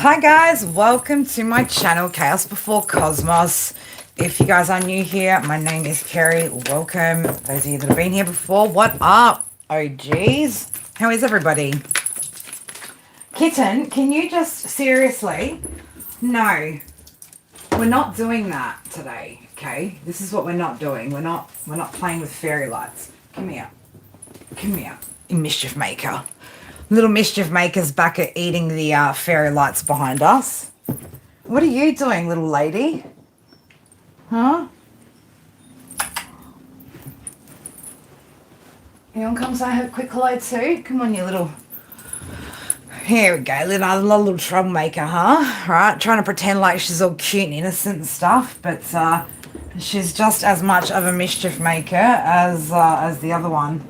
Hi guys, welcome to my channel, Chaos Before Cosmos. If you guys are new here, my name is Kerry. Welcome. Those of you that have been here before, what up? OGs? How is everybody? Kitten, can you just seriously? No, we're not doing that today, okay? This is what we're not doing. We're not playing with fairy lights. Come here. Come here, you mischief maker. Little mischief maker's back at eating the fairy lights behind us. What are you doing, little lady? Huh? You want to come say a quick hello too? Come on, you little... Here we go, little troublemaker, huh? Right, trying to pretend like she's all cute and innocent and stuff, but she's just as much of a mischief maker as the other one.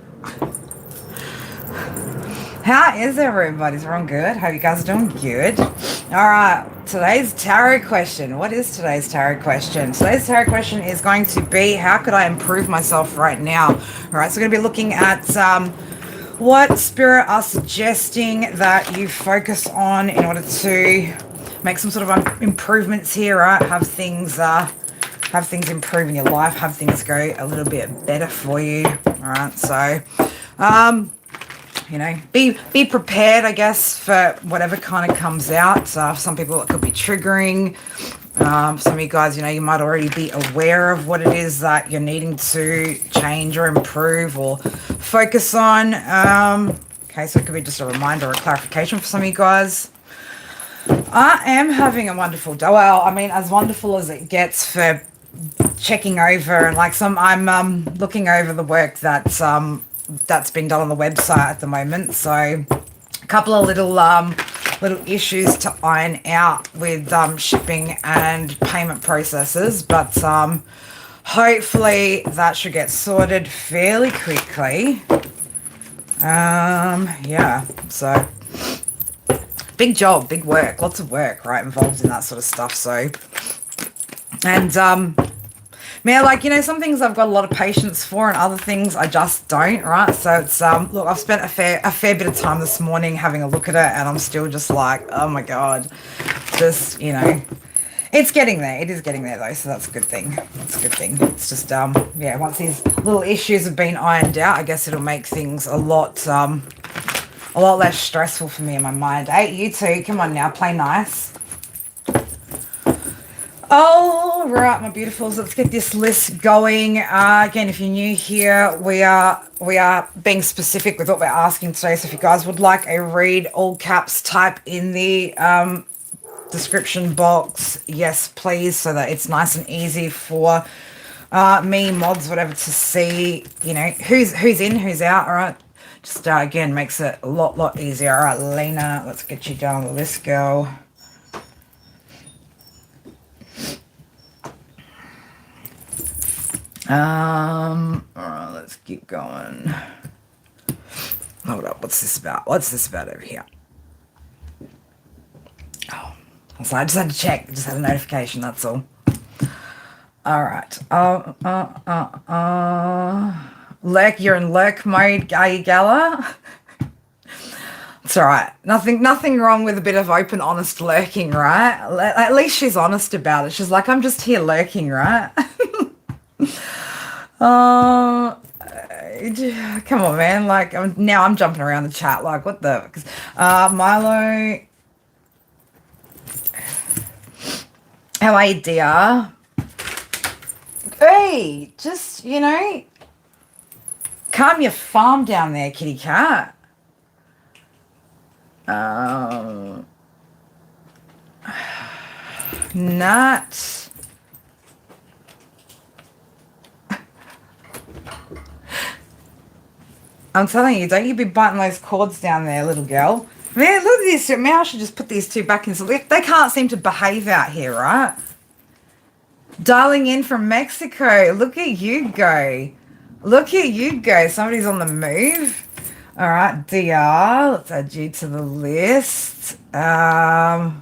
How is everybody? Is everyone good? Hope you guys are doing good. All right, today's tarot question. What is today's tarot question? Today's tarot question is going to be, how could I improve myself right now? All right, so we're going to be looking at what Spirit are suggesting that you focus on in order to make some sort of improvements here, right? Have things improve in your life, have things go a little bit better for you. All right, so you know, be prepared, I guess, for whatever kind of comes out. For some people, it could be triggering. Some of you guys, you know, you might already be aware of what it is that you're needing to change or improve or focus on. Okay, so it could be just a reminder or a clarification for some of you guys. I am having a wonderful day. Well, I mean, as wonderful as it gets for checking over and like I'm looking over the work that's been done on the website at the moment. So a couple of little issues to iron out with shipping and payment processes, but hopefully that should get sorted fairly quickly. Yeah, so big job, big work, lots of work, right, involved in that sort of stuff. So, and man, like, you know, some things I've got a lot of patience for and other things I just don't, right? So it's, look, I've spent a fair bit of time this morning having a look at it and I'm still just like, oh my God, just, you know, it's getting there. It is getting there though, so that's a good thing. That's a good thing. It's just, yeah, once these little issues have been ironed out, I guess it'll make things a lot less stressful for me in my mind. Hey, you two, come on now, play nice. All right, my beautifuls, let's get this list going. Again, if you're new here, we are being specific with what we're asking today. So if you guys would like a read, all caps, type in the description box, yes, please, so that it's nice and easy for me, mods, whatever, to see, you know, who's in, who's out. All right, just again, makes it a lot easier. All right, Lena, let's get you down the list, girl. All right, let's keep going. Hold up, what's this about? What's this about over here? Oh, so I just had to check. I just had a notification, that's all. All right. Lurk, you're in lurk mode, are you, Gala? It's all right. Nothing wrong with a bit of open, honest lurking, right? At least she's honest about it. She's like, I'm just here lurking, right? Come on, man. Like, now I'm jumping around the chat. Like, what the? Milo, how are you, dear? Hey, just, you know, calm your farm down there, kitty cat. Nat. I'm telling you, don't you be biting those cords down there, little girl. Man, look at this. Maybe I should just put these two back in. So they can't seem to behave out here, right? Dialing in from Mexico. Look at you go. Look at you go. Somebody's on the move. All right, DR. Let's add you to the list. Tabitha.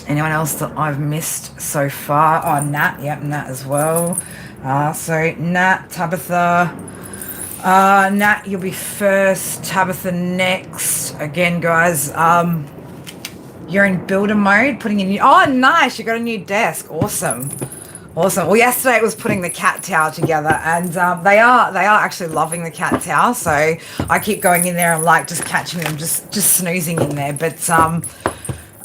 Anyone else that I've missed so far? Oh, Nat. Yep, Nat as well. So Nat, Tabitha, Nat, you'll be first. Tabitha next. Again, guys, you're in builder mode, putting in. Oh, nice! You got a new desk. Awesome, awesome. Well, yesterday it was putting the cat tower together, and they are actually loving the cat tower. So I keep going in there and like just catching them, just snoozing in there. But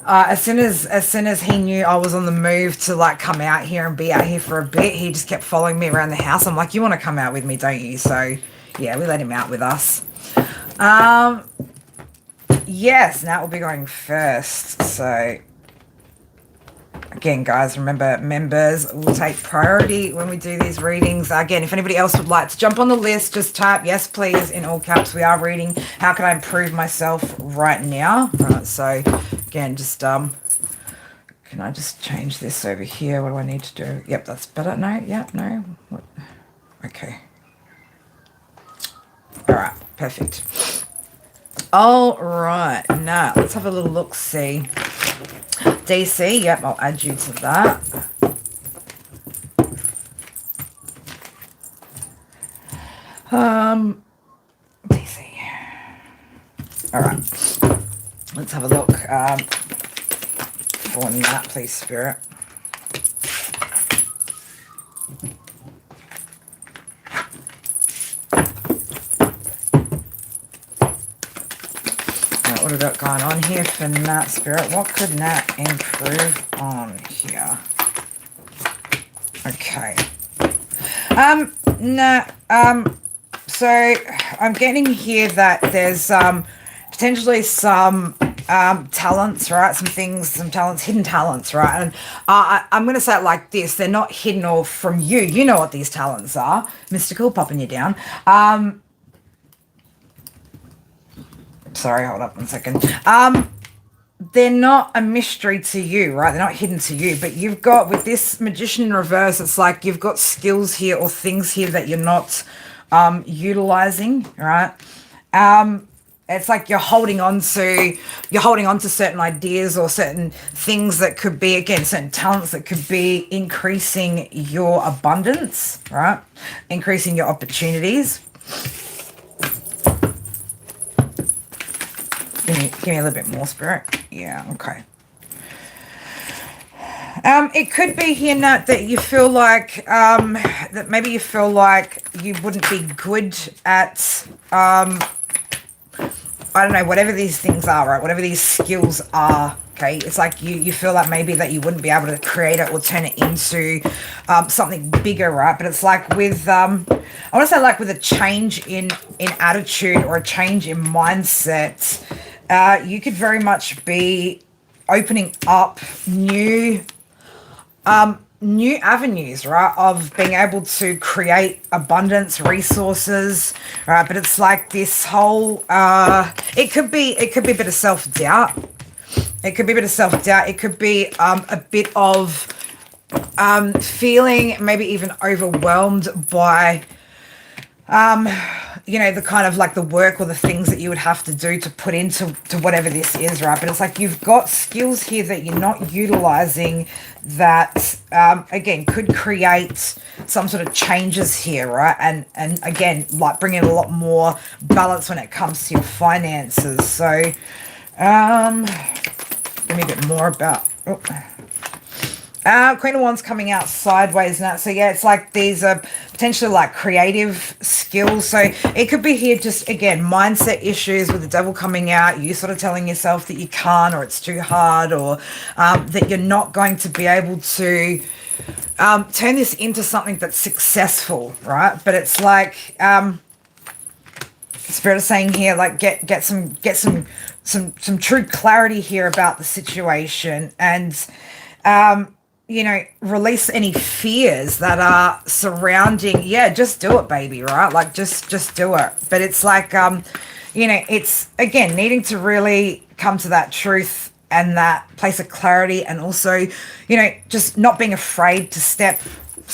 as soon as he knew I was on the move to like come out here and be out here for a bit, he just kept following me around the house. I'm like, you want to come out with me, don't you? So yeah, we let him out with us. Yes, Nat will be going first. So again, guys, remember, members will take priority when we do these readings. Again, if anybody else would like to jump on the list, just type yes, please, in all caps. We are reading how can I improve myself right now. Right, so again, just can I just change this over here? What do I need to do? Yep, that's better. No, yep, no. What? Okay. All right, perfect. All right, now let's have a little look. See, DC. Yep, I'll add you to that. DC. All right, let's have a look. For that, please, Spirit. What have we got going on here for Nat, Spirit? What could Nat improve on here? Okay. Nat, so I'm getting here that there's potentially some talents, right? Some things, some talents, hidden talents, right? And I'm going to say it like this. They're not hidden or from you. You know what these talents are. Mystical, popping you down. Sorry, hold up 1 second. They're not a mystery to you, right? They're not hidden to you, but you've got, with this Magician in reverse, it's like you've got skills here or things here that you're not utilizing, right? It's like you're holding on to certain ideas or certain things that could be, again, certain talents that could be increasing your abundance, right? Increasing your opportunities. Give me a little bit more, Spirit. Yeah, okay. It could be here, Nat, that you feel like that maybe you feel like you wouldn't be good at I don't know, whatever these things are, right? Whatever these skills are, okay? It's like you feel like maybe that you wouldn't be able to create it or turn it into something bigger, right? But it's like with I want to say like with a change in attitude or a change in mindset, you could very much be opening up new avenues, right, of being able to create abundance, resources, right? But it's like this whole it could be a bit of self-doubt. It could be a bit of self-doubt. It could be a bit of feeling maybe even overwhelmed by you know, the kind of like the work or the things that you would have to do to put into whatever this is, right? But it's like you've got skills here that you're not utilizing that, again, could create some sort of changes here, right? And again, like bring in a lot more balance when it comes to your finances. So, give me a bit more about... Oh. Queen of Wands coming out sideways now. So yeah, it's like these are potentially like creative skills. So it could be here just, again, mindset issues with the Devil coming out. You sort of telling yourself that you can't, or it's too hard, or that you're not going to be able to turn this into something that's successful, right? But it's like Spirit is saying here, like get some true clarity here about the situation, and you know, release any fears that are surrounding, yeah, just do it, baby, right? Like, just do it. But it's like, you know, it's, again, needing to really come to that truth and that place of clarity, and also, you know, just not being afraid to step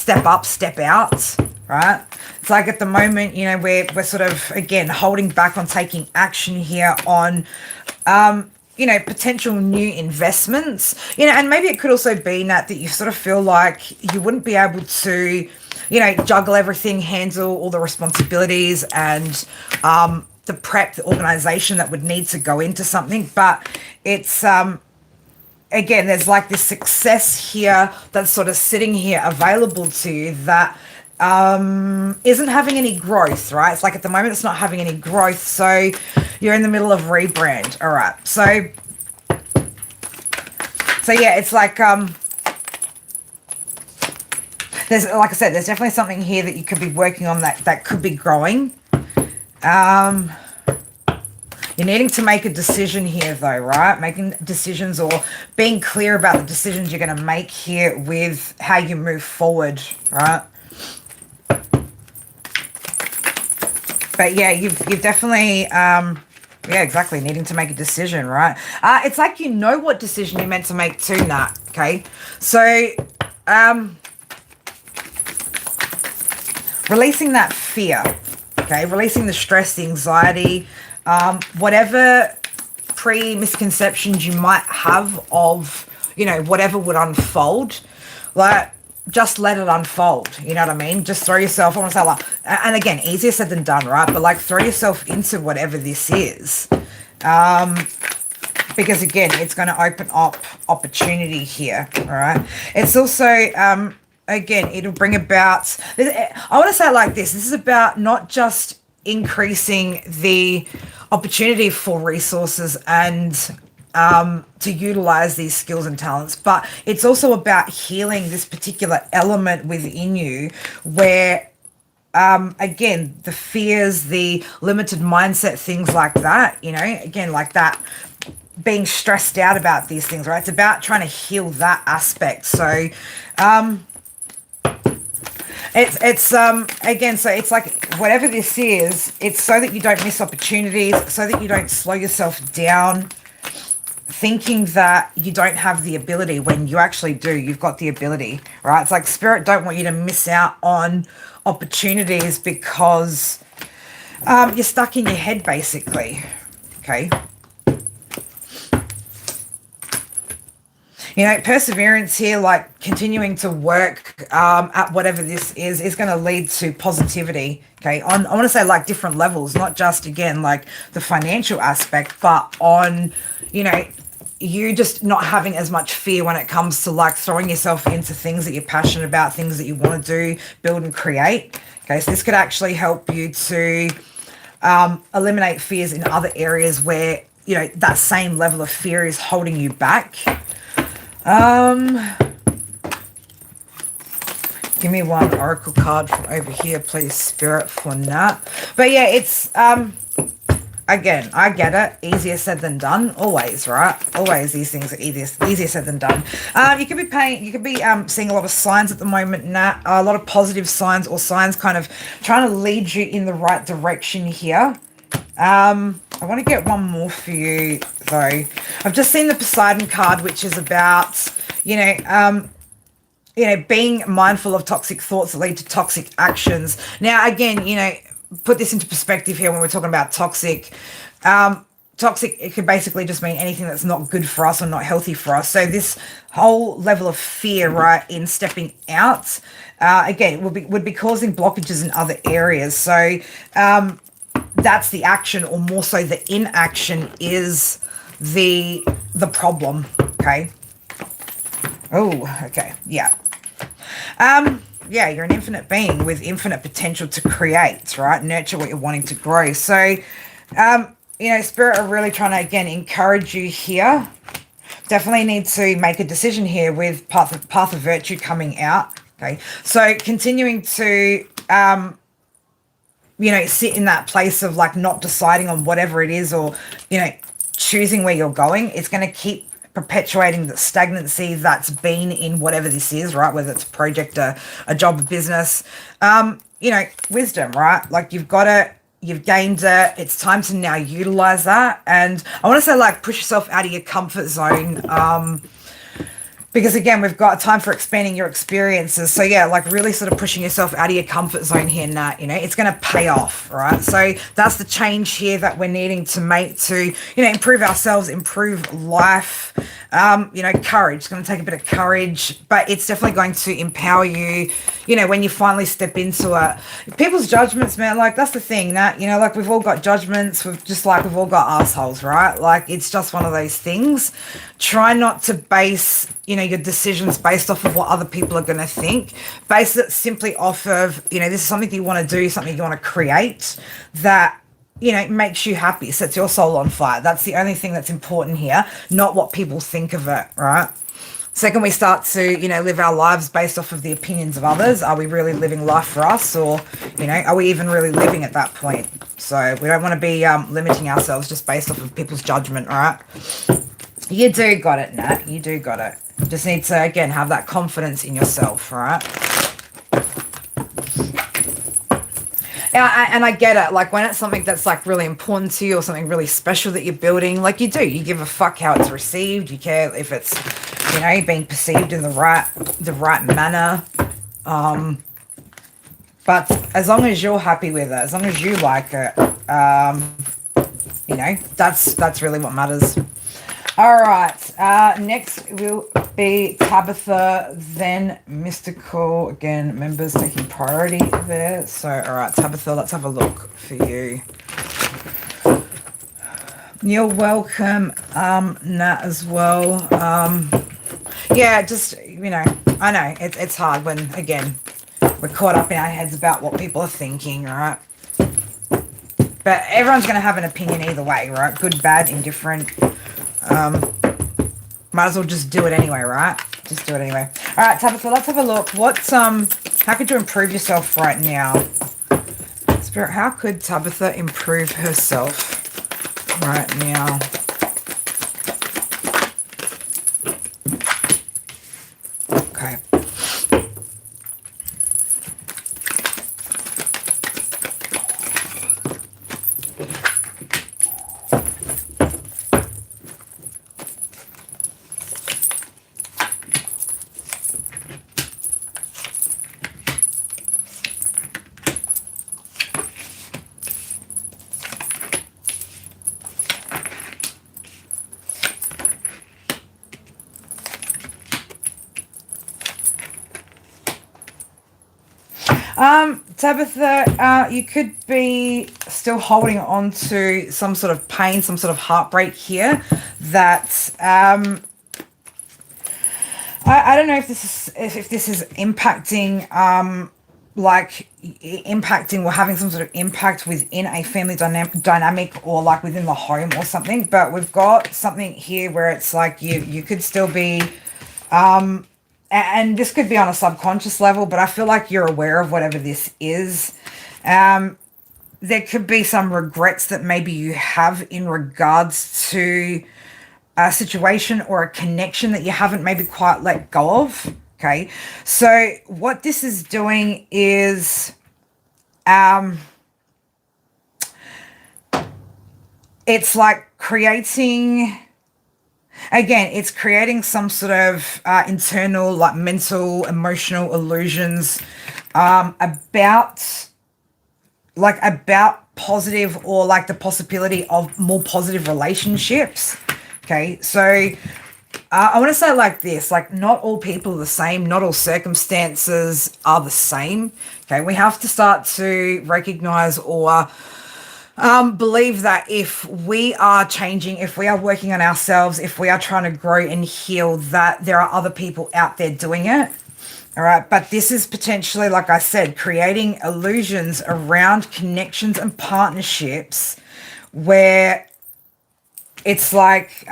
up, step out, right? It's like at the moment, you know, we're sort of, again, holding back on taking action here on, potential new investments, and maybe it could also be, Nat, that you sort of feel like you wouldn't be able to, juggle everything, handle all the responsibilities and the prep, the organization that would need to go into something. But it's, again, there's like this success here that's sort of sitting here available to you that isn't having any growth, right? It's like at the moment it's not having any growth, so you're in the middle of rebrand. All right, so yeah, it's like there's, like I said, there's definitely something here that you could be working on that could be growing. You're needing to make a decision here though, right? Making decisions or being clear about the decisions you're going to make here with how you move forward, right? But yeah, you've definitely, yeah, exactly, needing to make a decision, right? It's like you know what decision you're meant to make too, Nat, okay? So, releasing that fear, okay? Releasing the stress, the anxiety, whatever misconceptions you might have of, whatever would unfold, like, just let it unfold. You know what I mean? Just throw yourself, I want to say, like, and again, easier said than done, right? But like, throw yourself into whatever this is. Because again, it's going to open up opportunity here. All right. It's also, again, it'll bring about, I want to say it like this. This is about not just increasing the opportunity for resources and to utilize these skills and talents, but it's also about healing this particular element within you where, again, the fears, the limited mindset, things like that, again, like that, being stressed out about these things, right? It's about trying to heal that aspect. So, it's again, so it's like whatever this is, it's so that you don't miss opportunities, so that you don't slow yourself down, thinking that you don't have the ability when you actually do. You've got the ability, right? It's like Spirit don't want you to miss out on opportunities because you're stuck in your head, basically. Okay. Perseverance here, like continuing to work at whatever this is going to lead to positivity. Okay. I want to say like different levels, not just, again, like the financial aspect, but on, you just not having as much fear when it comes to like throwing yourself into things that you're passionate about, things that you want to do, build and create. Okay. So this could actually help you to eliminate fears in other areas where, that same level of fear is holding you back. Give me one oracle card from over here, please, Spirit, for Nat. But yeah, it's, again, I get it. Easier said than done. Always, right? Always these things are easier said than done. You could be seeing a lot of signs at the moment, Nat. A lot of positive signs or signs kind of trying to lead you in the right direction here. I want to get one more for you, though. I've just seen the Poseidon card, which is about, being mindful of toxic thoughts that lead to toxic actions. Now, again, put this into perspective here when we're talking about toxic. Toxic, it could basically just mean anything that's not good for us or not healthy for us. So this whole level of fear, right, in stepping out, again, would be causing blockages in other areas. So, that's the action, or more so the inaction is the problem. Okay. Oh, okay. Yeah. Yeah, you're an infinite being with infinite potential to create, right? Nurture what you're wanting to grow. So, Spirit are really trying to, again, encourage you here. Definitely need to make a decision here with path of virtue coming out. Okay. So continuing to, sit in that place of like not deciding on whatever it is, or, choosing where you're going. It's going to keep perpetuating the stagnancy that's been in whatever this is, right? Whether it's a project, a job, a business, wisdom, right? Like you've gained it. It's time to now utilize that. And I want to say, like, push yourself out of your comfort zone, because again, we've got time for expanding your experiences. So yeah, like really sort of pushing yourself out of your comfort zone here, Nat, it's going to pay off, right? So that's the change here that we're needing to make to, improve ourselves, improve life. Courage. It's going to take a bit of courage, but it's definitely going to empower you, when you finally step into it. People's judgments, man, like that's the thing that, like we've all got judgments. We've all got assholes, right? Like it's just one of those things. Try not to base, your decisions based off of what other people are going to think. Base it simply off of, this is something you want to do, something you want to create that makes you happy, sets your soul on fire. That's the only thing that's important here, not what people think of it, right? Second, we start to, live our lives based off of the opinions of others. Are we really living life for us, or, are we even really living at that point? So we don't want to be limiting ourselves just based off of people's judgment, all right? You do got it, Nat. You do got it. Just need to, again, have that confidence in yourself, all right? And I get it, like when it's something that's like really important to you or something really special that you're building, like you give a fuck how it's received. You care if it's, being perceived in the right manner. But as long as you're happy with it, as long as you like it, that's really what matters. All right, next will be Tabitha, then Mystical. Again, members taking priority there. So, all right, Tabitha, let's have a look for you. You're welcome, Nat, as well. Yeah, just, I know it's hard when, again, we're caught up in our heads about what people are thinking, right? But everyone's going to have an opinion either way, right? Good, bad, indifferent. Might as well just do it anyway, right? Just do it anyway. All right, Tabitha, let's have a look. How could you improve yourself right now? Spirit, how could Tabitha improve herself right now? Okay. Tabitha, you could be still holding on to some sort of pain, some sort of heartbreak here that I don't know if this is impacting impacting or having some sort of impact within a family dynamic or like within the home or something, but we've got something here where it's like you could still be and this could be on a subconscious level, but I feel like you're aware of whatever this is. There could be some regrets that maybe you have in regards to a situation or a connection that you haven't maybe quite let go of. Okay. So what this is doing is, it's like creating... Again, it's creating some sort of internal, like mental, emotional illusions about positive or like the possibility of more positive relationships. Okay, so I want to say it like this, like not all people are the same, not all circumstances are the same. Okay, we have to start to recognize or believe that if we are changing, if we are working on ourselves, if we are trying to grow and heal, that there are other people out there doing it. All right. But this is potentially, like I said, creating illusions around connections and partnerships where it's like,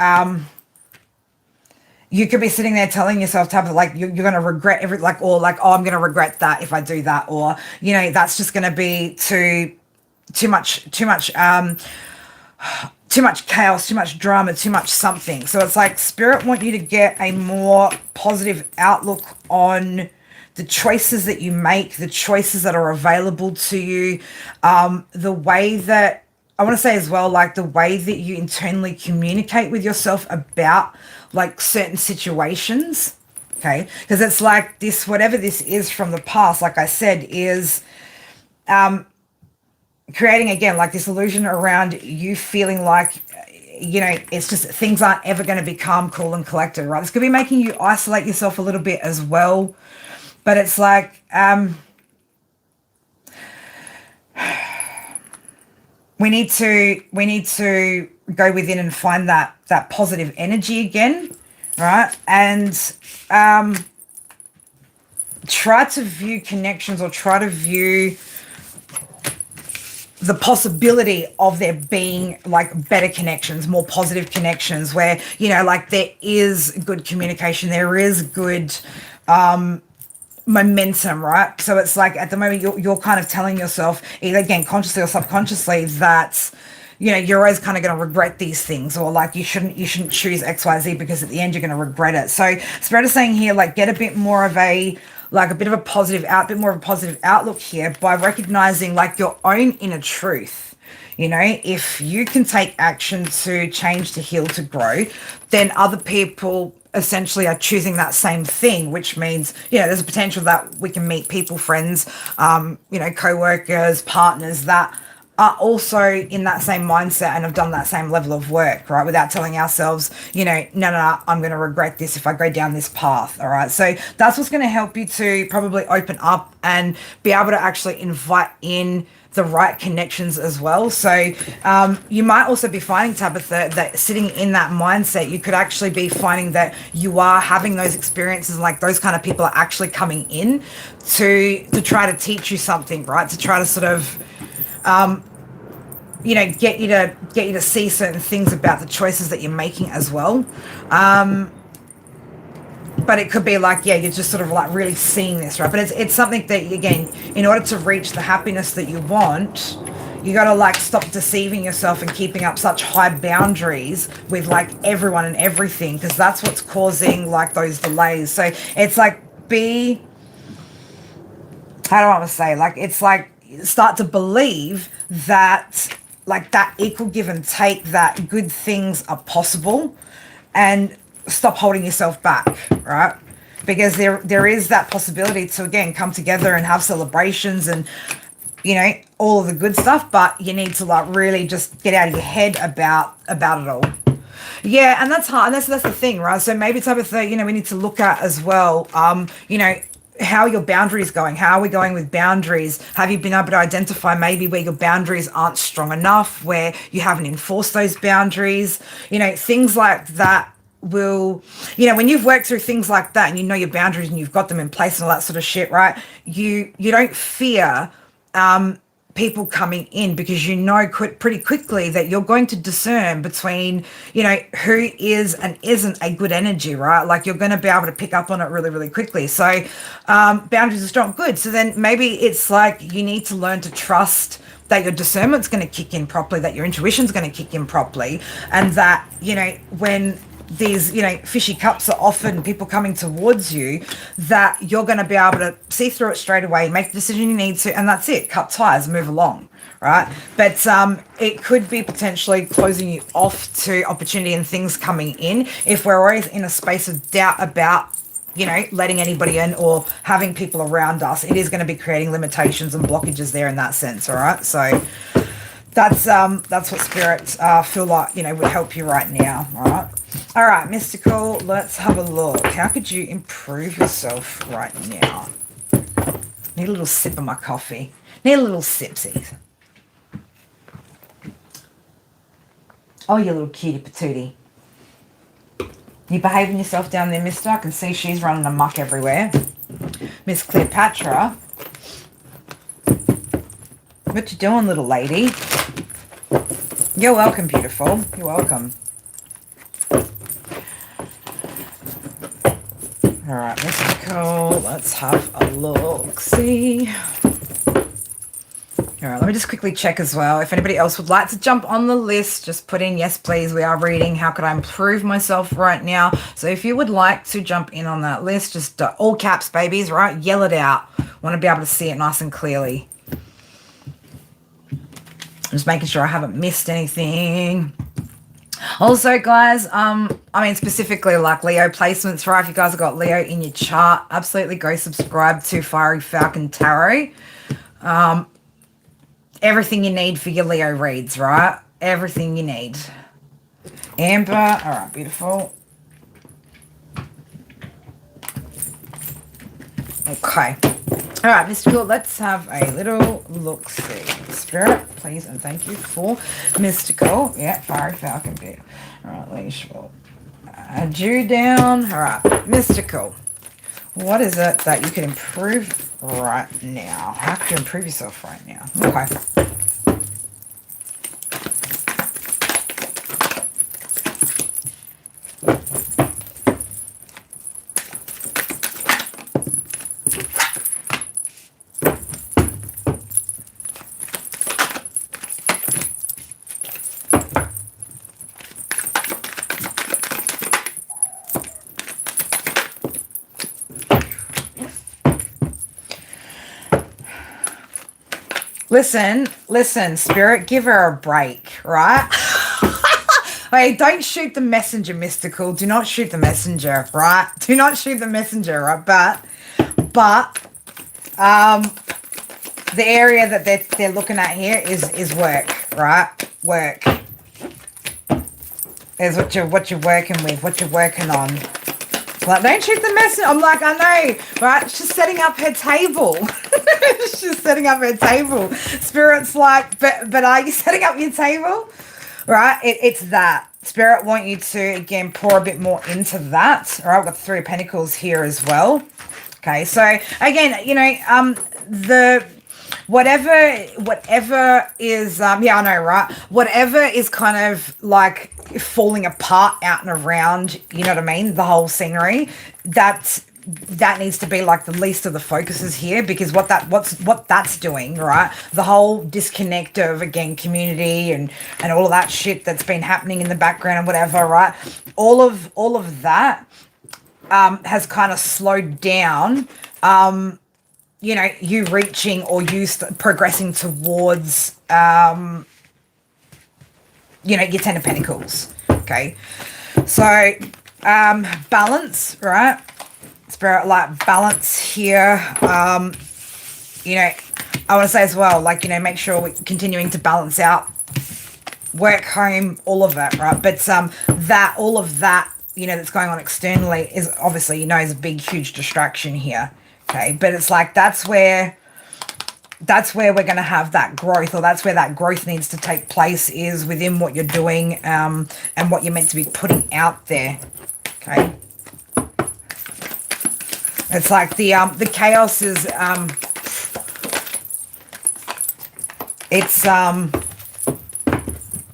you could be sitting there telling yourself, Tabitha, like you're going to regret oh, I'm going to regret that if I do that, or, that's just going to be too much chaos, too much drama, too much something. So it's like Spirit want you to get a more positive outlook on the choices that you make, the choices that are available to you, the way that, I want to say as well, like the way that you internally communicate with yourself about like certain situations. Okay, because it's like this, whatever this is from the past, like I said, is creating again like this illusion around you feeling like, it's just things aren't ever going to be calm, cool, and collected, right? This could be making you isolate yourself a little bit as well, but it's like we need to go within and find that positive energy again, right? And try to view connections, or try to view the possibility of there being like better connections, more positive connections, where like there is good communication, there is good momentum, right? So it's like at the moment you're kind of telling yourself, either again consciously or subconsciously, that you're always kind of going to regret these things, or like you shouldn't choose XYZ because at the end you're going to regret it. So Spirit is saying here, like, get a bit more of a bit of a bit more of a positive outlook here by recognizing like your own inner truth. If you can take action to change, to heal, to grow, then other people essentially are choosing that same thing, which means, there's a potential that we can meet people, friends, co-workers, partners that are also in that same mindset and have done that same level of work, right? Without telling ourselves, no, I'm going to regret this if I go down this path, all right? So that's what's going to help you to probably open up and be able to actually invite in the right connections as well. So you might also be finding, Tabitha, that sitting in that mindset, you could actually be finding that you are having those experiences, like those kind of people are actually coming in to try to teach you something, right? To try to sort of get you to see certain things about the choices that you're making as well. But it could be like, you're just sort of like really seeing this, right? But it's something that, again, in order to reach the happiness that you want, you got to like stop deceiving yourself and keeping up such high boundaries with like everyone and everything, because that's what's causing like those delays. So it's like how do I want to say, like, it's like start to believe that like that equal give and take, that good things are possible, and stop holding yourself back, right? Because there is that possibility to again come together and have celebrations and all of the good stuff, but you need to like really just get out of your head about it all. Yeah, and that's hard, and that's the thing, right? So maybe type of thing, we need to look at as well, how are your boundaries going? How are we going with boundaries? Have you been able to identify maybe where your boundaries aren't strong enough, where you haven't enforced those boundaries? Things like that will, when you've worked through things like that and your boundaries and you've got them in place and all that sort of shit, right? You don't fear people coming in, because pretty quickly that you're going to discern between, who is and isn't a good energy, right? Like you're going to be able to pick up on it really, really quickly. So boundaries are strong. Good. So then maybe it's like you need to learn to trust that your discernment's going to kick in properly, that your intuition's going to kick in properly, and that, when these fishy cups are often people coming towards you, that you're going to be able to see through it straight away, make the decision you need to, and that's it. Cut ties, move along, right? But it could be potentially closing you off to opportunity and things coming in if we're always in a space of doubt about letting anybody in or having people around us. It is going to be creating limitations and blockages there in that sense. All right, so that's what spirits feel like would help you right now. All right, mystical, let's have a look. How could you improve yourself right now? Need a little sip of my coffee. Need a little sipsies. Oh, you little cutie patootie. You behaving yourself down there, mister? I can see she's running amok everywhere. Miss Cleopatra. What you doing, little lady? You're welcome, beautiful. You're welcome. All right, mystical. Let's have a look. See. All right, let me just quickly check as well. If anybody else would like to jump on the list, just put in, yes, please, we are reading. How could I improve myself right now? So if you would like to jump in on that list, just all caps, babies, right? Yell it out. Want to be able to see it nice and clearly. Just making sure I haven't missed anything. Also, guys, I mean, specifically like Leo placements, right? If you guys have got Leo in your chart, absolutely go subscribe to Fiery Falcon Tarot. Everything you need for your Leo reads, right? Everything you need. Amber, all right, beautiful. Okay. All right, Mystical, let's have a little look-see. Spirit, please, and thank you for Mystical. Yeah, Fiery Falcon bit. All right, leash will add you down. All right, Mystical. What is it that you can improve right now? How can you improve yourself right now? Okay. Listen, Spirit, give her a break, right? Hey, don't shoot the messenger, Mystical. Do not shoot the messenger, right? Do not shoot the messenger, right? But, the area that they're looking at here is work, right? Work is what you're working with, what you're working on. Like, don't shoot the messenger. I'm like, I know, right? She's setting up her table. She's setting up her table. Spirit's like, but are you setting up your table? Right? It's that. Spirit want you to, again, pour a bit more into that. All right, we've got 3 of Pentacles here as well. Okay, so, again, you know, the... Whatever is, yeah, I know, right? Whatever is kind of like falling apart out and around, you know what I mean? The whole scenery, that needs to be like the least of the focuses here, because what that's doing, right? The whole disconnect of, again, community and all of that shit that's been happening in the background and whatever, right? All of that has kind of slowed down. You know, you reaching or you progressing towards, you know, your 10 of Pentacles, okay? So, balance, right? Spirit, like, balance here. You know, I want to say as well, like, you know, make sure we're continuing to balance out work, home, all of it, right? But all of that, you know, that's going on externally is obviously, you know, is a big, huge distraction here. Okay, but it's like that's where we're going to have that growth, or that's where that growth needs to take place, is within what you're doing and what you're meant to be putting out there. Okay, it's like the chaos is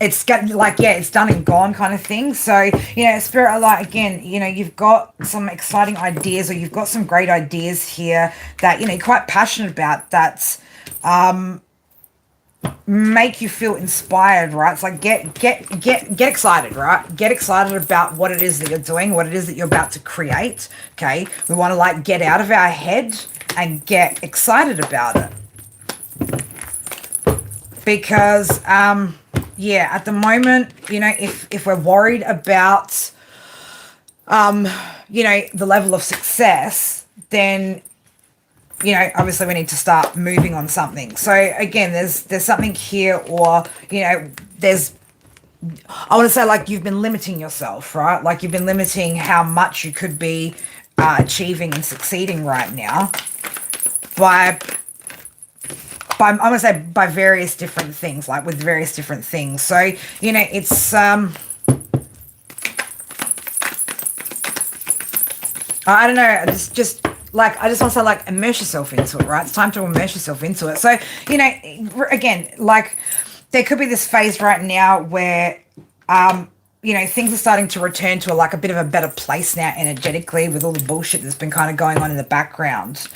it's got like, yeah, it's done and gone kind of thing. So, you know, Spirit, like, again, you know, you've got some exciting ideas, or you've got some great ideas here that, you know, you're quite passionate about, that make you feel inspired, right? It's like get excited, right? Get excited about what it is that you're doing, what it is that you're about to create. Okay, we want to like get out of our head and get excited about it, because yeah, at the moment, you know, if we're worried about, you know, the level of success, then, you know, obviously we need to start moving on something. So again, there's something here, or, you know, I want to say, like, you've been limiting yourself, right? Like, you've been limiting how much you could be achieving and succeeding right now by I'm going to say by various different things, like with various different things. So, you know, it's, I don't know, just like, I just want to say, like, immerse yourself into it, right? It's time to immerse yourself into it. So, you know, again, like, there could be this phase right now where, you know, things are starting to return to like a bit of a better place now energetically, with all the bullshit that's been kind of going on in the background.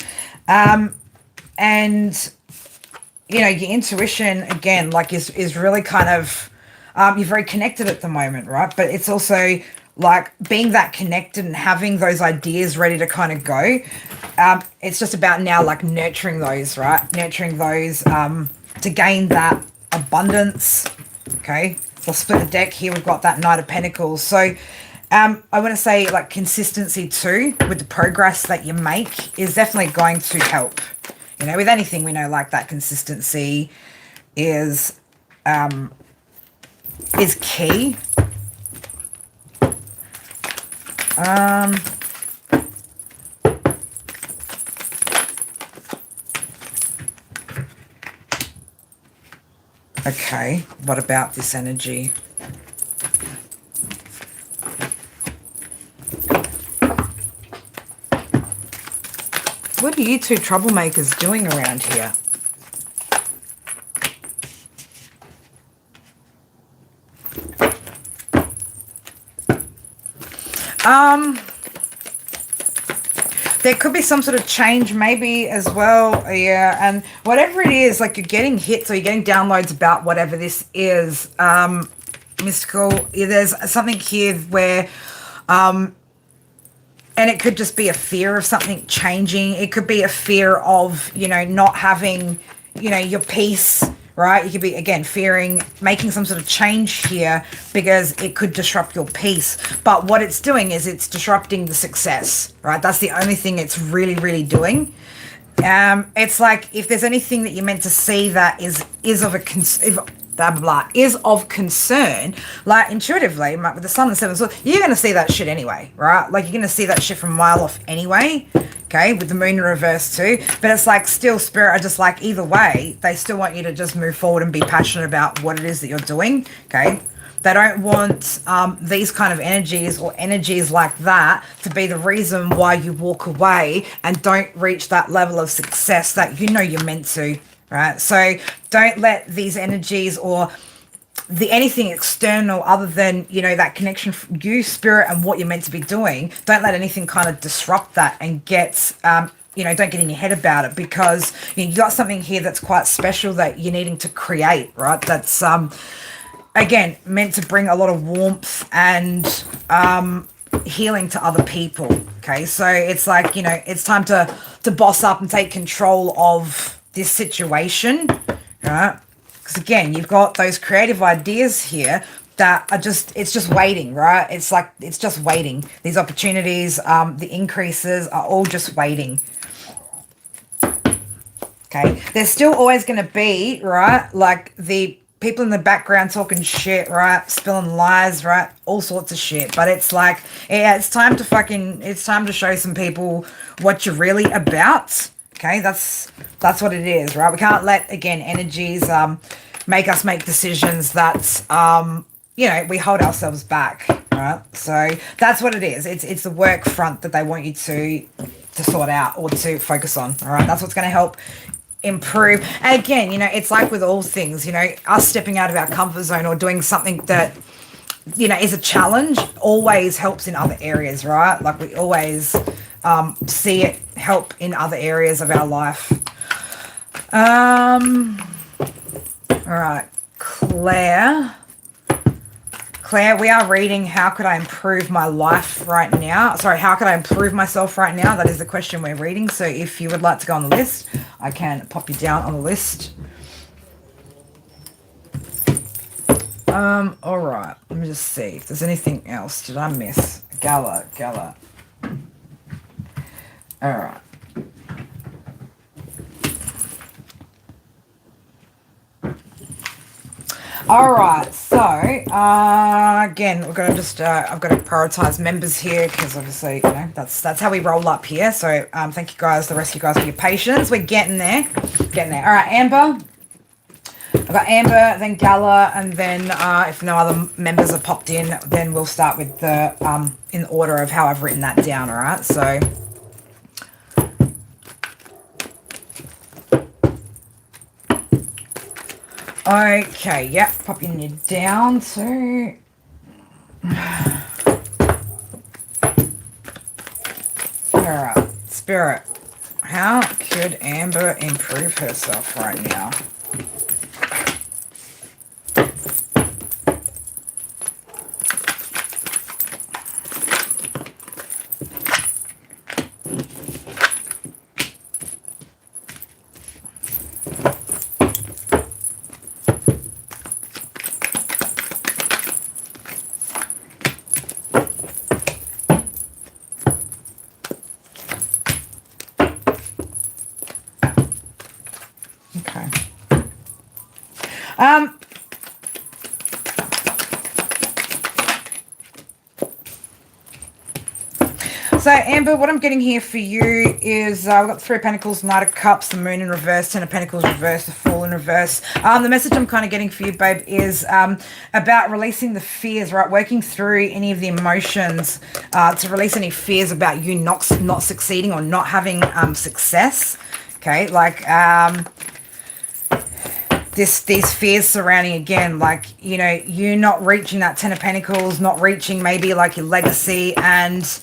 And, you know, your intuition, again, like, is really kind of, you're very connected at the moment, right? But it's also like being that connected and having those ideas ready to kind of go. It's just about now, like, nurturing those, right? Nurturing those to gain that abundance, okay? I'll split the deck here. We've got that Knight of Pentacles. So I want to say like consistency too with the progress that you make is definitely going to help. You know, with anything we know, like that consistency is key. Okay, what about this energy? What are you two troublemakers doing around here? There could be some sort of change maybe as well, yeah, and whatever it is, like you're getting hits or you're getting downloads about whatever this is, mystical, there's something here where, and it could just be a fear of something changing. It could be a fear of, you know, not having, you know, your peace, right? You could be, again, fearing making some sort of change here because it could disrupt your peace. But what it's doing is it's disrupting the success, right? That's the only thing it's really, really doing. It's like if there's anything that you're meant to see that is of a blah, blah, blah, is of concern, like intuitively, with the Sun and Seven Swords, you're going to see that shit anyway, right? Like you're going to see that shit from a mile off anyway, okay, with the Moon in reverse too. But it's like still Spirit are just like either way, they still want you to just move forward and be passionate about what it is that you're doing, okay? They don't want these kind of energies or energies like that to be the reason why you walk away and don't reach that level of success that you know you're meant to. Right, so don't let these energies or anything external other than, you know, that connection from you, Spirit, and what you're meant to be doing, don't let anything kind of disrupt that and get, you know, don't get in your head about it, because you got something here that's quite special that you're needing to create, right? That's, again, meant to bring a lot of warmth and healing to other people, okay? So it's like, you know, it's time to boss up and take control of this situation, right? Because again, you've got those creative ideas here that are just, it's just waiting, right? It's like, it's just waiting. These opportunities, the increases are all just waiting. Okay, there's still always going to be, right, like the people in the background talking shit, right, spilling lies, right, all sorts of shit. But it's like, yeah, it's time to show some people what you're really about. Okay, that's what it is, right? We can't let, again, energies make us make decisions that, you know, we hold ourselves back, right? So that's what it is. It's the work front that they want you to sort out or to focus on, all right? That's what's going to help improve. And again, you know, it's like with all things, you know, us stepping out of our comfort zone or doing something that, you know, is a challenge always helps in other areas, right? Like we always see it help in other areas of our life. All right, Claire, we are reading How Could I Improve My Life right now? Sorry, how could I improve myself right now? That is the question we're reading. So if you would like to go on the list, I can pop you down on the list. All right, let me just see if there's anything else. Did I miss? Gala. All right. All right, so again, we're gonna just I've got to prioritize members here because obviously, you know, that's how we roll up here. So thank you guys, the rest of you guys, for your patience. We're getting there. All right, Amber. I've got Amber, then Gala, and then if no other members have popped in, then we'll start with the in order of how I've written that down. All right, so. Okay, yep, popping you down to... Alright, Spirit. How could Amber improve herself right now? So, Amber, what I'm getting here for you is we've got Three of Pentacles, Knight of Cups, the Moon in reverse, Ten of Pentacles reverse, the Fool in reverse. The message I'm kind of getting for you, babe, is about releasing the fears, right? Working through any of the emotions to release any fears about you not succeeding or not having success. Okay, like these fears surrounding, again, like, you know, you not reaching that Ten of Pentacles, not reaching maybe like your legacy, and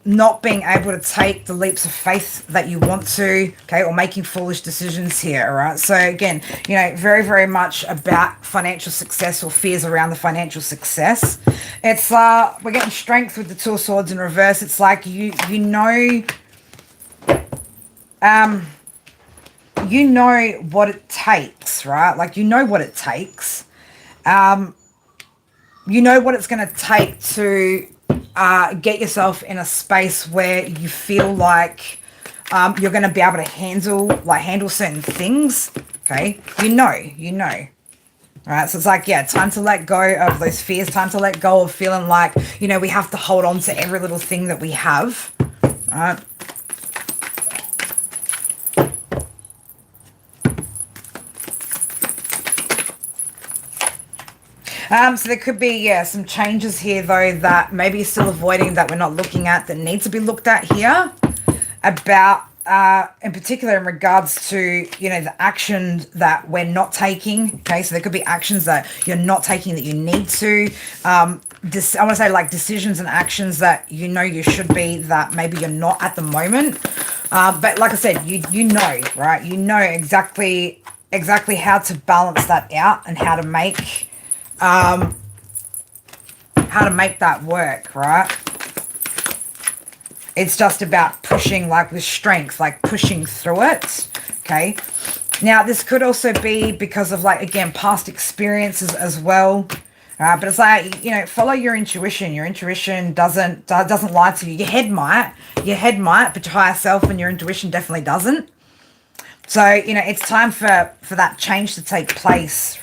not being able to take the leaps of faith that you want to, okay, or making foolish decisions here, all right? So again, you know, very, very much about financial success or fears around the financial success. It's we're getting strength with the Two of Swords in reverse. It's like you know what it takes, right? Like, you know what it takes. You know what it's going to take to get yourself in a space where you feel like you're going to be able to handle certain things. Okay, you know. All right, so it's like, yeah, time to let go of those fears. Time to let go of feeling like, you know, we have to hold on to every little thing that we have. All right. So there could be, yeah, some changes here, though, that maybe you're still avoiding, that we're not looking at, that need to be looked at here, about, in particular, in regards to, you know, the action that we're not taking. Okay, so there could be actions that you're not taking that you need to. I want to say, like, decisions and actions that you know you should be, that maybe you're not at the moment. But like I said, you know, right? You know exactly how to balance that out and how to make that work, right? It's just about pushing, like, with strength, like pushing through it. Okay, now this could also be because of, like, again, past experiences as well. But it's like, you know, follow your intuition. Your intuition doesn't lie to you. Your head might, but your higher self and your intuition definitely doesn't. So, you know, it's time for that change to take place.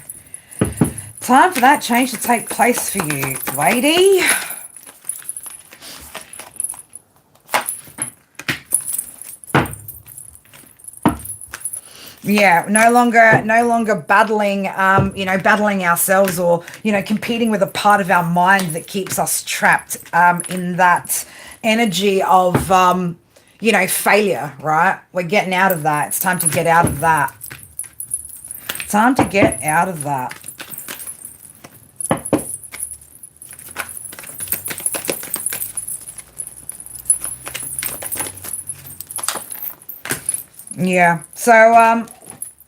Time for that change to take place for you, lady. Yeah, no longer battling, you know, battling ourselves, or, you know, competing with a part of our mind that keeps us trapped in that energy of, you know, failure, right? We're getting out of that. It's time to get out of that. Time to get out of that. Yeah, so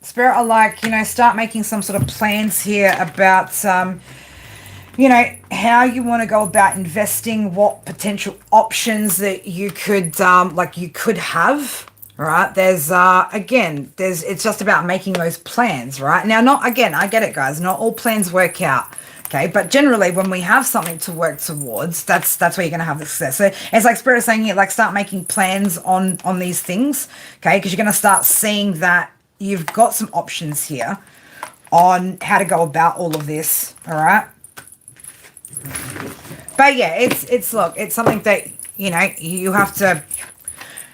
Spirit are like, you know, start making some sort of plans here about, you know, how you want to go about investing, what potential options that you could, like, you could have, right? There's, again, it's just about making those plans, right? Now, I get it, guys, not all plans work out. Okay, but generally when we have something to work towards, that's where you're going to have the success. So it's like Spirit is saying here, like, start making plans on these things, okay? Because you're going to start seeing that you've got some options here on how to go about all of this, all right? But yeah, it's look, it's something that, you know, you have to,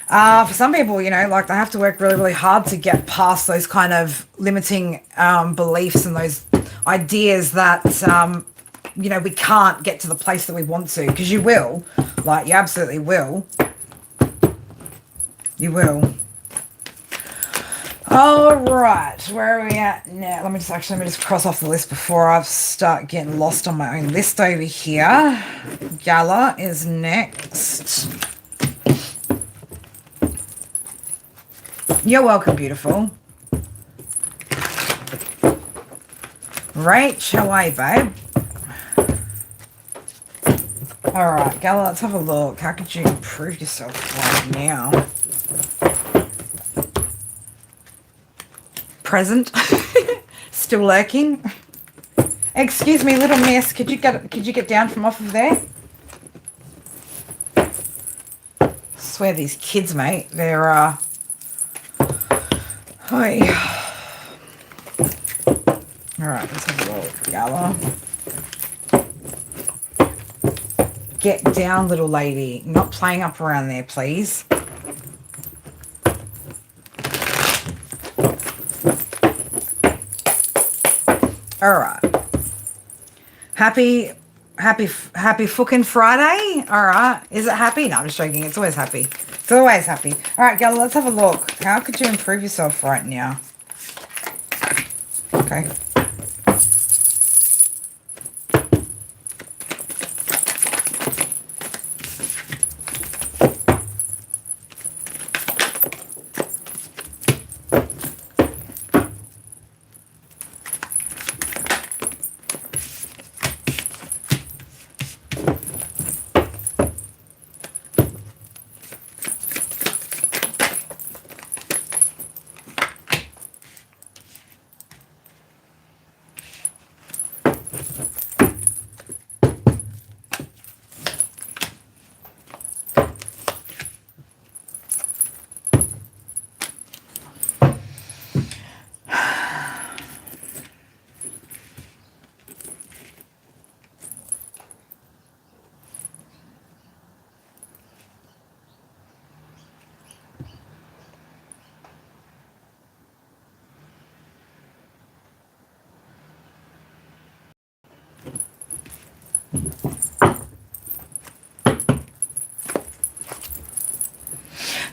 for some people, you know, like, they have to work really, really hard to get past those kind of limiting beliefs and those ideas that, you know, we can't get to the place that we want to, because you will, like, you absolutely will. You will. All right, where are we at now? Let me just cross off the list before I start getting lost on my own list over here. Gala is next. You're welcome, beautiful. Rach, how are you, babe? All right, Gala, let's have a look. How could you improve yourself right now? Present. Still lurking. Excuse me, little miss. Could you get down from off of there? I swear these kids, mate. They're Hi. All right, let's have a look. Gala. Get down, little lady. Not playing up around there, please. All right. Happy fucking Friday. All right. Is it happy? No, I'm just joking. It's always happy. It's always happy. All right, Gala, let's have a look. How could you improve yourself right now? Okay.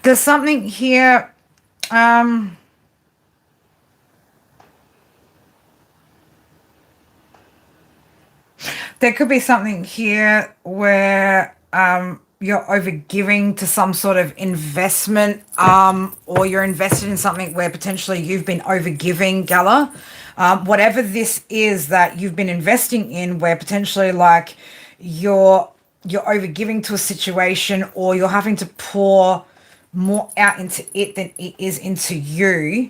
There's something here. There could be something here where you're overgiving to some sort of investment, or you're invested in something where potentially you've been overgiving, Gala. Whatever this is that you've been investing in, where potentially like you're overgiving to a situation, or you're having to pour more out into it than it is into you.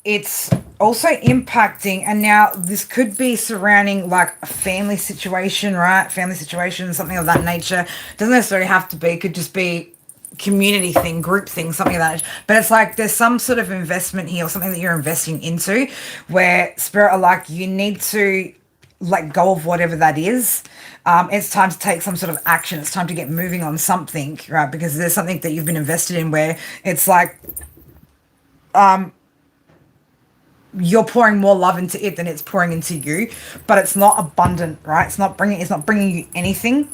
It's also impacting, and now this could be surrounding like a family situation, right? Family situation, something of that nature. Doesn't necessarily have to be, could just be community thing, group thing, something of that nature. But it's like there's some sort of investment here, or something that you're investing into, where spirit are like, you need to let go of whatever that is. It's time to take some sort of action. It's time to get moving on something, right? Because there's something that you've been invested in where it's like you're pouring more love into it than it's pouring into you, but it's not abundant, right? It's not bringing you anything.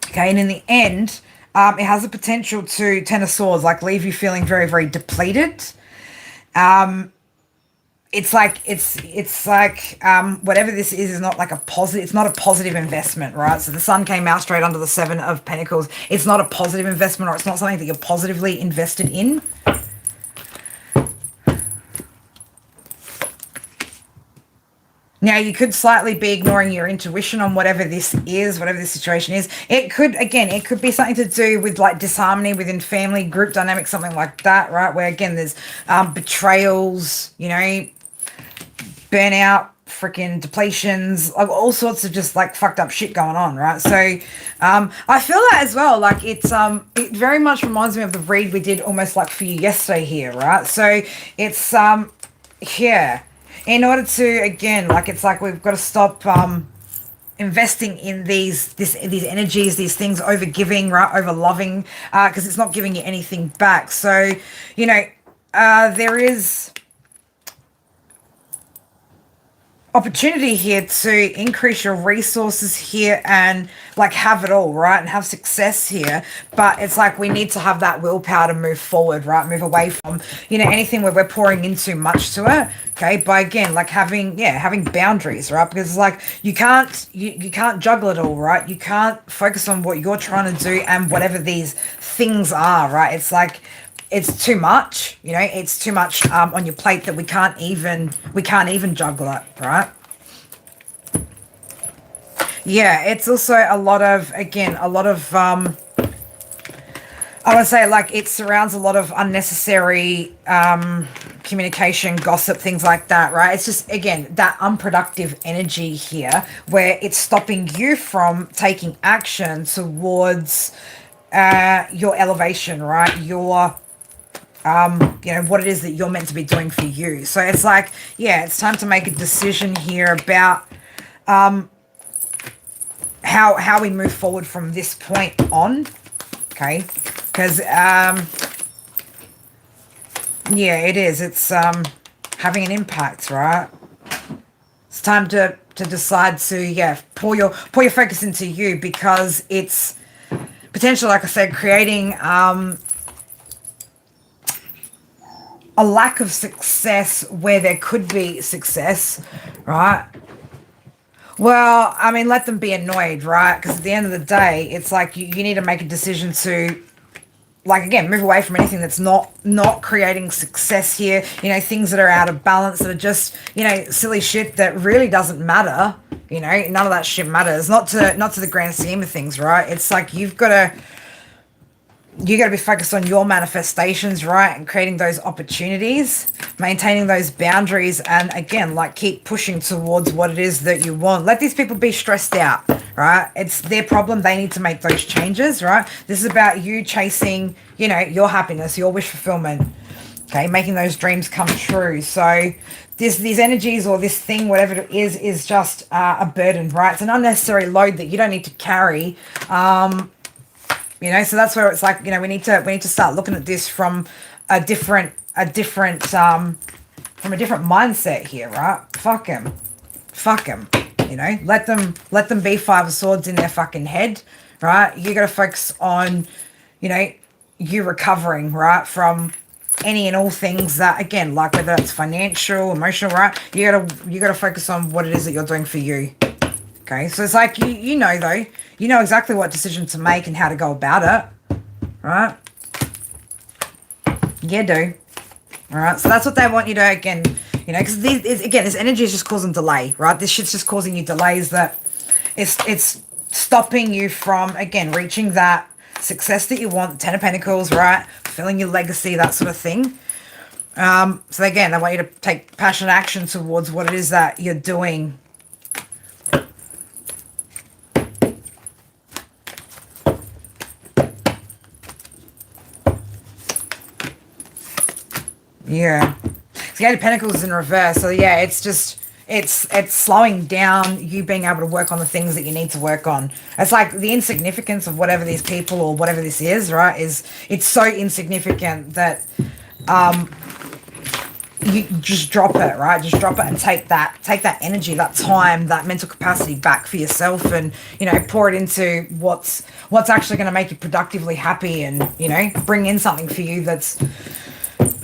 Okay, and in the end, it has the potential to, Ten of Swords, like leave you feeling very, very depleted. It's like whatever this is not like a positive. It's not a positive investment, right? So the Sun came out straight under the Seven of Pentacles. It's not a positive investment, or it's not something that you're positively invested in. Now, you could slightly be ignoring your intuition on whatever this is, whatever this situation is. It could, again, it could be something to do with like disharmony within family, group dynamics, something like that, right? Where, again, there's betrayals, you know, burnout, freaking depletions, like all sorts of just like fucked up shit going on, right? So I feel that as well. Like it very much reminds me of the read we did almost like for you yesterday here, right? So it's here. In order to, again, like it's like we've got to stop investing in these energies, these things, over giving, right, over loving, because it's not giving you anything back. So, you know, there is opportunity here to increase your resources here and like have it all, right, and have success here. But it's like we need to have that willpower to move forward, right, move away from, you know, anything where we're pouring in too much to it. Okay, by again like having boundaries, right? Because it's like you can't juggle it all, right? You can't focus on what you're trying to do and whatever these things are, right? It's like it's too much, you know, it's too much on your plate that we can't even juggle it, right? Yeah, it's also a lot of, again, I would say like it surrounds a lot of unnecessary communication, gossip, things like that, right? It's just, again, that unproductive energy here where it's stopping you from taking action towards your elevation, right? Your you know, what it is that you're meant to be doing for you. So it's like, yeah, it's time to make a decision here about how we move forward from this point on. Okay, because yeah, it is. It's having an impact, right? It's time to decide to, yeah, pour your focus into you, because it's potentially, like I said, creating a lack of success where there could be success, right? Well, I mean, let them be annoyed, right? Because at the end of the day, it's like you need to make a decision to, like, again, move away from anything that's not creating success here. You know, things that are out of balance, that are just, you know, silly shit that really doesn't matter. You know, none of that shit matters. Not to the grand scheme of things, right? It's like you got to be focused on your manifestations, right? And creating those opportunities, maintaining those boundaries, and again, like, keep pushing towards what it is that you want. Let these people be stressed out, right? It's their problem. They need to make those changes, right? This is about you chasing, you know, your happiness, your wish fulfillment, okay? Making those dreams come true. So these energies, or this thing, whatever it is just a burden, right? It's an unnecessary load that you don't need to carry. You know, so that's where it's like, you know, we need to start looking at this from a different mindset here, right? Fuck them, you know, let them be Five of Swords in their fucking head, right? You got to focus on, you know, you recovering, right, from any and all things that, again, like whether it's financial, emotional, right? You gotta focus on what it is that you're doing for you. Okay, so it's like, you know, though, you know exactly what decision to make and how to go about it, right? You do. All right, so that's what they want you to, again, you know, because this energy is just causing delay, right? This shit's just causing you delays that it's stopping you from, again, reaching that success that you want, Ten of Pentacles, right? Fulfilling your legacy, that sort of thing. So again, I want you to take passionate action towards what it is that you're doing. Yeah. So Eight of Pentacles is in reverse. So yeah, it's just, it's slowing down you being able to work on the things that you need to work on. It's like the insignificance of whatever these people or whatever this is, right? It's so insignificant that you just drop it, right? Just drop it and take that energy, that time, that mental capacity back for yourself, and, you know, pour it into what's actually going to make you productively happy, and, you know, bring in something for you that's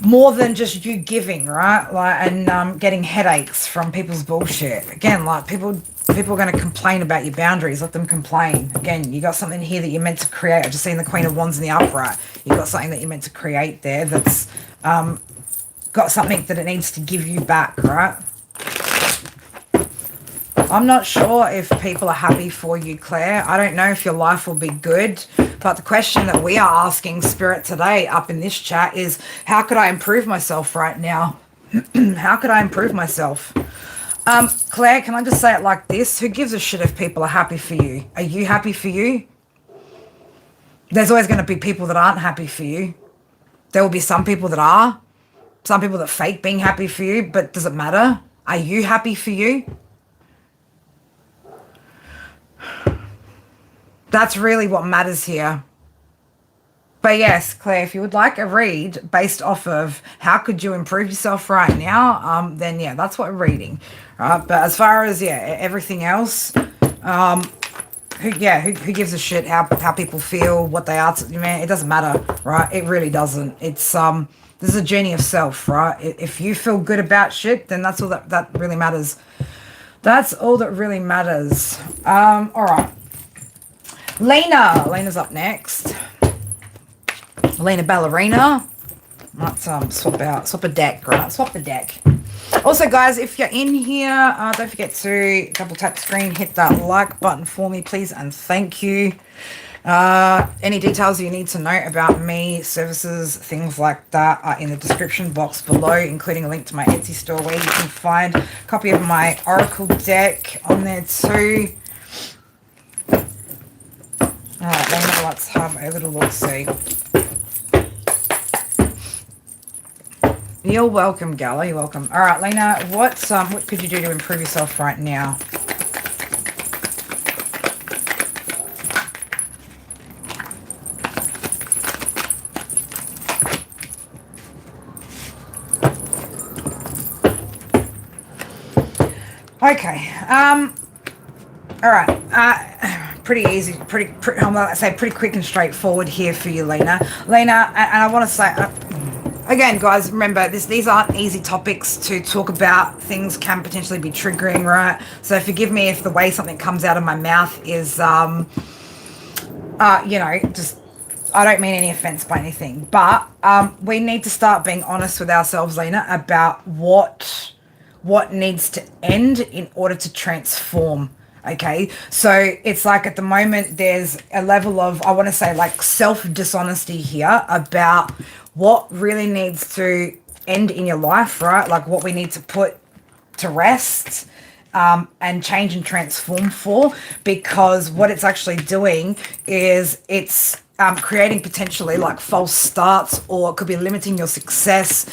more than just you giving, right? Like, and getting headaches from people's bullshit. Again, like, people are going to complain about your boundaries. Let them complain. Again, you got something here that you're meant to create. I just seen the Queen of Wands in the upright. You got something that you're meant to create there that's got something that it needs to give you back, right? I'm not sure if people are happy for you, Claire. I don't know if your life will be good. But the question that we are asking Spirit today up in this chat is, how could I improve myself right now? How could I improve myself? Claire, can I just say it like this? Who gives a shit if people are happy for you? Are you happy for you? There's always going to be people that aren't happy for you. There will be some people that are. Some people that fake being happy for you, but does it matter? Are you happy for you? That's really what matters here. But yes, Claire, if you would like a read based off of how could you improve yourself right now, then yeah, that's what we're reading. Right? But as far as, yeah, everything else, who gives a shit how people feel, what they are, man, it doesn't matter, right? It really doesn't. It's this is a journey of self, right? If you feel good about shit, then that's all that really matters. That's all that really matters. All right. Lena's up next. Lena Ballerina. Let's swap a deck, right? Swap the deck. Also, guys, if you're in here, don't forget to double tap the screen, hit that like button for me, please, and thank you. Any details you need to know about me, services, things like that are in the description box below, including a link to my Etsy store where you can find a copy of my Oracle deck on there too. Alright, then let's have a little look-see. You're welcome, Gala. You're welcome. All right, Lena, what could you do to improve yourself right now? Okay. All right. Pretty easy. I'm gonna say pretty quick and straightforward here for you, Lena. Lena, and I want to say. Again, guys, remember, these aren't easy topics to talk about. Things can potentially be triggering, right? So forgive me if the way something comes out of my mouth is, just, I don't mean any offense by anything. But we need to start being honest with ourselves, Lena, about what needs to end in order to transform. Okay, so it's like at the moment there's a level of, I want to say, like self-dishonesty here about what really needs to end in your life, right? Like what we need to put to rest and change and transform for, because what it's actually doing is it's creating potentially like false starts, or it could be limiting your success,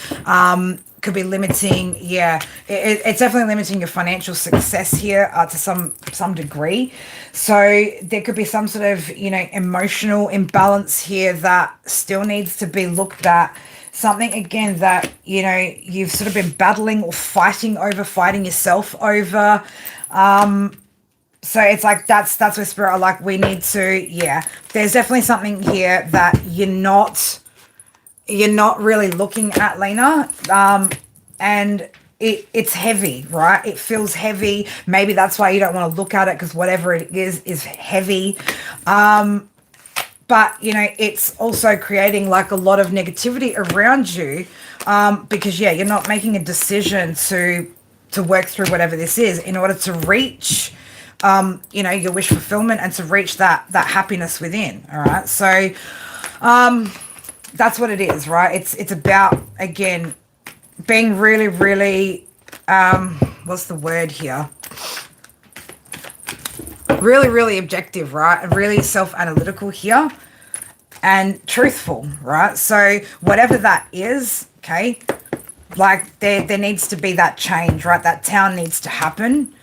could be limiting, it's definitely limiting your financial success here to some degree. So there could be some sort of, emotional imbalance here that still needs to be looked at. Something, again, that, you've sort of been battling or fighting yourself over. So it's like, that's where Spirit are like, we need to, there's definitely something here that you're not really looking at, Lena. And it's heavy, right? It feels heavy. Maybe that's why you don't want to look at it, because whatever it is heavy. But, it's also creating like a lot of negativity around you, because, you're not making a decision to work through whatever this is in order to reach, your wish fulfillment and to reach that happiness within. All right. So, that's what it is, right? It's about, again, being really, really, what's the word here? Really, really objective, right? And really self-analytical here and truthful, right? So whatever that is, okay, like there needs to be that change, right? That town needs to happen.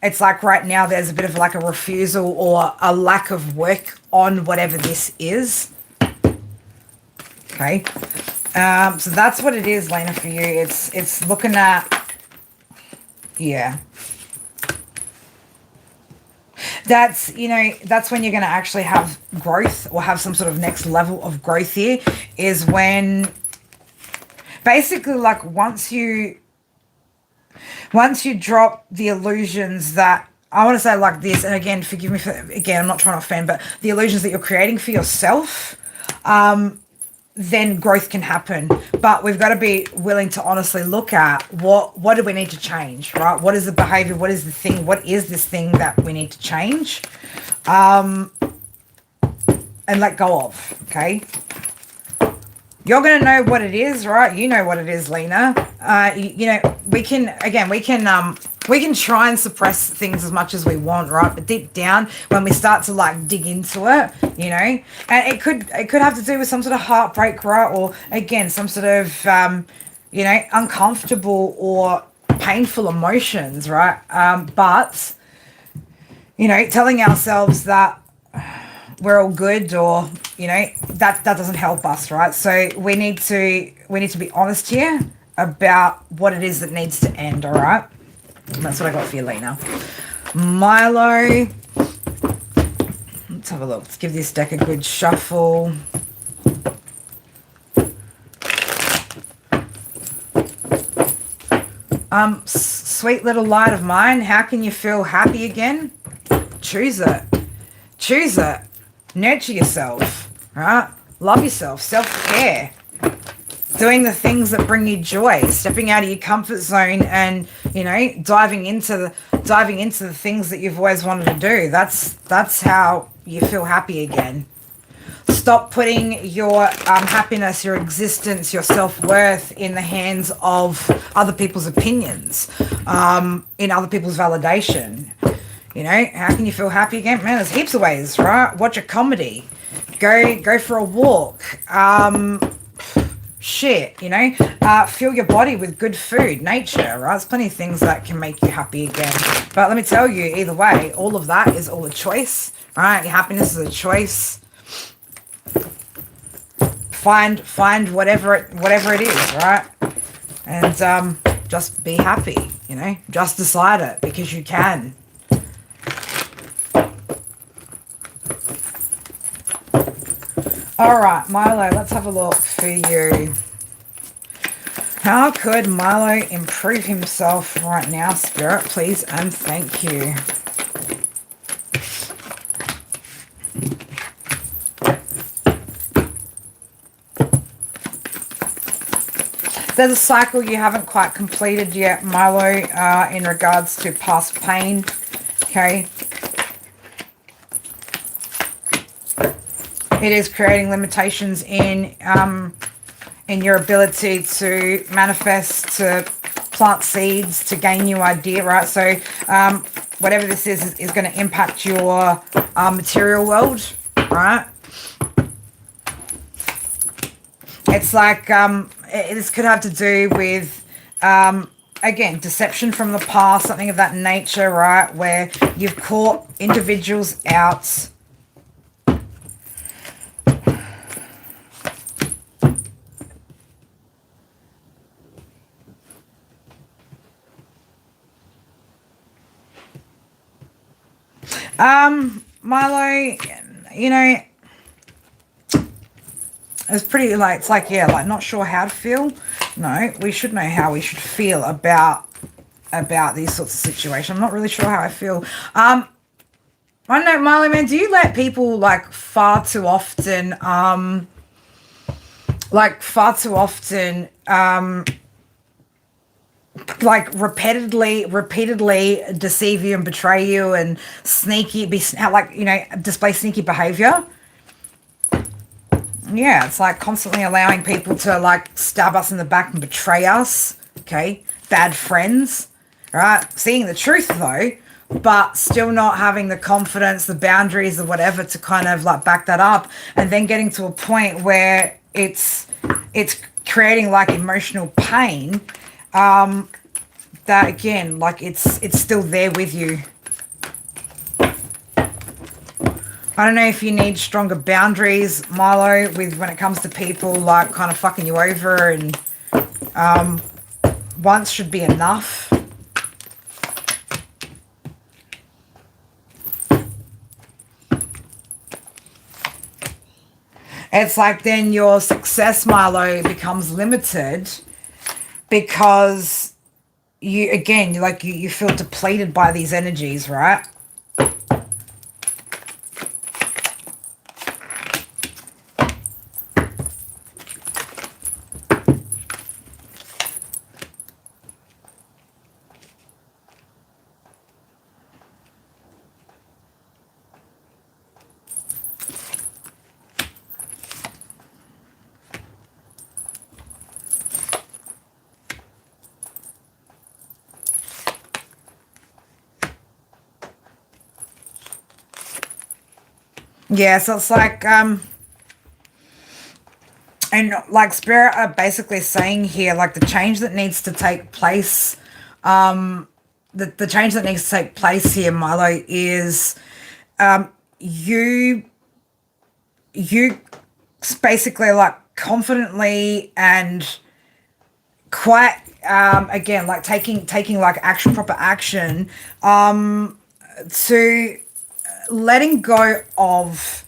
It's like right now there's a bit of like a refusal or a lack of work on whatever this is. Okay. So that's what it is, Lena, for you. It's looking at, that's, that's when you're going to actually have growth or have some sort of next level of growth here, is when basically like once you drop the illusions that, I want to say like this, and again, forgive me for, again, I'm not trying to offend, but the illusions that you're creating for yourself, then growth can happen. But we've got to be willing to honestly look at what do we need to change, right? What is the behavior? What is the thing? What is this thing that we need to change? And let go of, okay? You're going to know what it is, right? You know what it is, Lena. We can try and suppress things as much as we want, right? But deep down, when we start to like dig into it, and it could have to do with some sort of heartbreak, right? Or again, some sort of, uncomfortable or painful emotions, right? But, telling ourselves that we're all good, or that doesn't help us, right? So we need to be honest here about what it is that needs to end. All right, and that's what I got for you, Lena. Milo, let's have a look. Let's give this deck a good shuffle. Sweet little light of mine, how can you feel happy again? Choose it. Nurture yourself, right? Love yourself, self-care, doing the things that bring you joy, stepping out of your comfort zone, and diving into the things that you've always wanted to do. That's how you feel happy again. Stop putting your happiness, your existence, your self-worth in the hands of other people's opinions, in other people's validation. How can you feel happy again? Man, there's heaps of ways, right? Watch a comedy. Go for a walk. shit, you know, fill your body with good food, nature, right? There's plenty of things that can make you happy again. But let me tell you, either way, all of that is all a choice, right? Your happiness is a choice. Find whatever it is, right? And just be happy, you know, just decide it, because you can. All right, Milo, let's have a look for you. How could Milo improve himself right now, Spirit, please and thank you. There's a cycle you haven't quite completed yet, Milo, in regards to past pain, okay? It is creating limitations in your ability to manifest, to plant seeds, to gain new idea, right? So whatever this is going to impact your material world, right? It's like this could have to do with, again, deception from the past, something of that nature, right? Where you've caught individuals out. Milo, you know, it's pretty like, it's like, yeah, like not sure how to feel. No, we should know how we should feel about these sorts of situations. I'm not really sure how I feel. I don't know, Milo, man, do you let people like far too often like repeatedly deceive you and betray you and display sneaky behavior? Yeah, it's like constantly allowing people to like stab us in the back and betray us. Okay, bad friends, right? Seeing the truth though, but still not having the confidence, the boundaries, or whatever to kind of like back that up, and then getting to a point where it's creating like emotional pain. That again, like it's still there with you. I don't know if you need stronger boundaries, Milo, with when it comes to people like kind of fucking you over, and once should be enough. It's like then your success, Milo, becomes limited because you feel depleted by these energies, right? Yeah, so it's like, and like Spirit are basically saying here, like the change that needs to take place, the change that needs to take place here, Milo, is you basically like confidently and quite again like taking like proper action to letting go of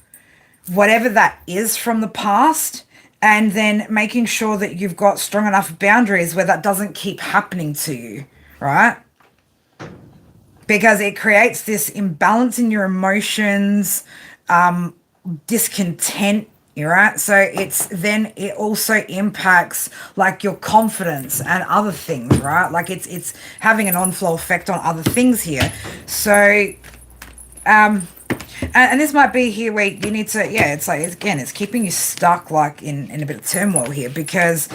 whatever that is from the past, and then making sure that you've got strong enough boundaries where that doesn't keep happening to you, right? Because it creates this imbalance in your emotions, discontent, right? So it also impacts like your confidence and other things, right? Like it's having an on-flow effect on other things here. So and this might be here where you need to, yeah, it's like, again, it's keeping you stuck like in a bit of turmoil here, because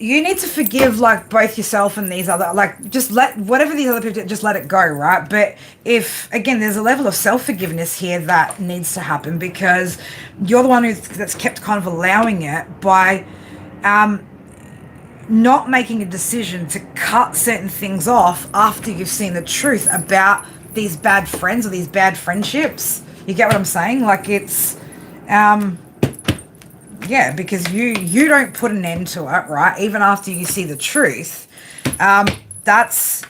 you need to forgive like both yourself and these other, like just let whatever these other people do, just let it go, right? But if again there's a level of self-forgiveness here that needs to happen, because you're the one that's kept kind of allowing it by not making a decision to cut certain things off after you've seen the truth about these bad friends or these bad friendships. You get what I'm saying? Like it's yeah, because you don't put an end to it, right? Even after you see the truth, that's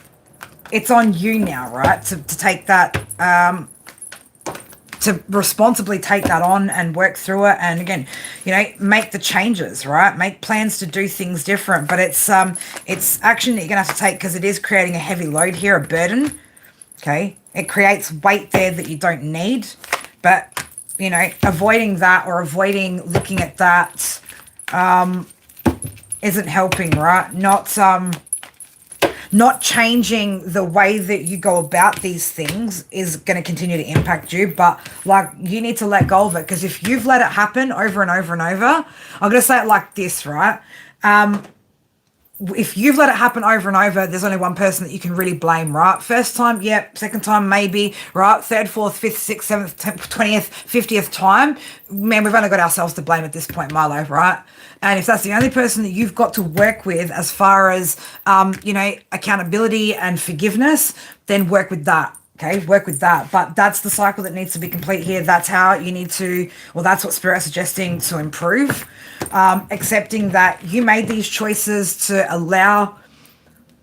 it's on you now, right? To take that, to responsibly take that on and work through it, and again, make the changes, right? Make plans to do things different. But it's action that you're gonna have to take, because it is creating a heavy load here, a burden. Okay, it creates weight there that you don't need, but avoiding that or avoiding looking at that isn't helping, right? Not changing the way that you go about these things is going to continue to impact you, but like you need to let go of it, because if you've let it happen over and over and over, I'm going to say it like this, right? If you've let it happen over and over, there's only one person that you can really blame, right? First time, yep. Second time, maybe, right? Third, fourth, fifth, sixth, seventh, 20th, 50th time, man, we've only got ourselves to blame at this point, Milo, right? And if that's the only person that you've got to work with as far as, accountability and forgiveness, then work with that. Okay, work with that. But that's the cycle that needs to be complete here. That's how you need to, well, that's what Spirit's suggesting to improve. Accepting that you made these choices to allow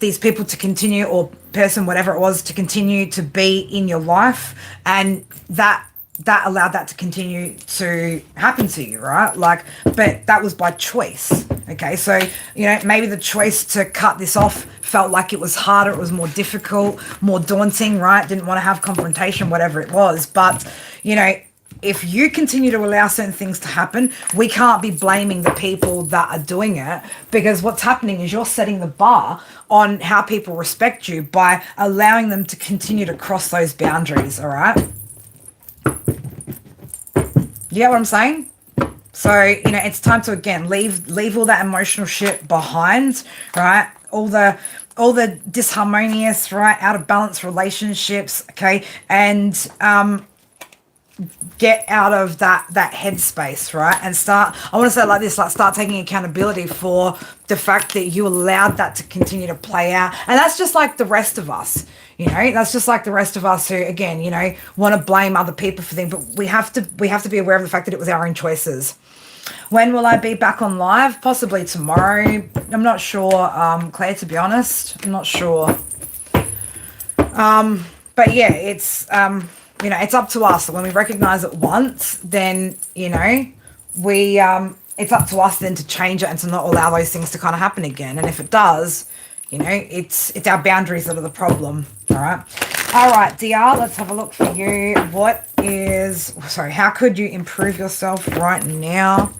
these people to continue, or person, whatever it was, to continue to be in your life, and that allowed that to continue to happen to you, right? Like, but that was by choice. Okay, so maybe the choice to cut this off felt like it was harder, it was more difficult, more daunting, right? Didn't want to have confrontation, whatever it was. But if you continue to allow certain things to happen, we can't be blaming the people that are doing it, because what's happening is you're setting the bar on how people respect you by allowing them to continue to cross those boundaries, all right? You get what I'm saying? So, it's time to, again, leave all that emotional shit behind, right? All the disharmonious, right, out of balance relationships, okay? And get out of that headspace, right? And I want to say it like this, like start taking accountability for the fact that you allowed that to continue to play out. And that's just like the rest of us, that's just like the rest of us who, again, want to blame other people for things, but we have to be aware of the fact that it was our own choices. When will I be back on live? Possibly tomorrow. I'm not sure, Claire, to be honest. I'm not sure. But yeah, it's it's up to us. When we recognize it once, then we it's up to us then to change it and to not allow those things to kind of happen again. And if it does, it's our boundaries that are the problem. All right, DR, let's have a look for you. How could you improve yourself right now?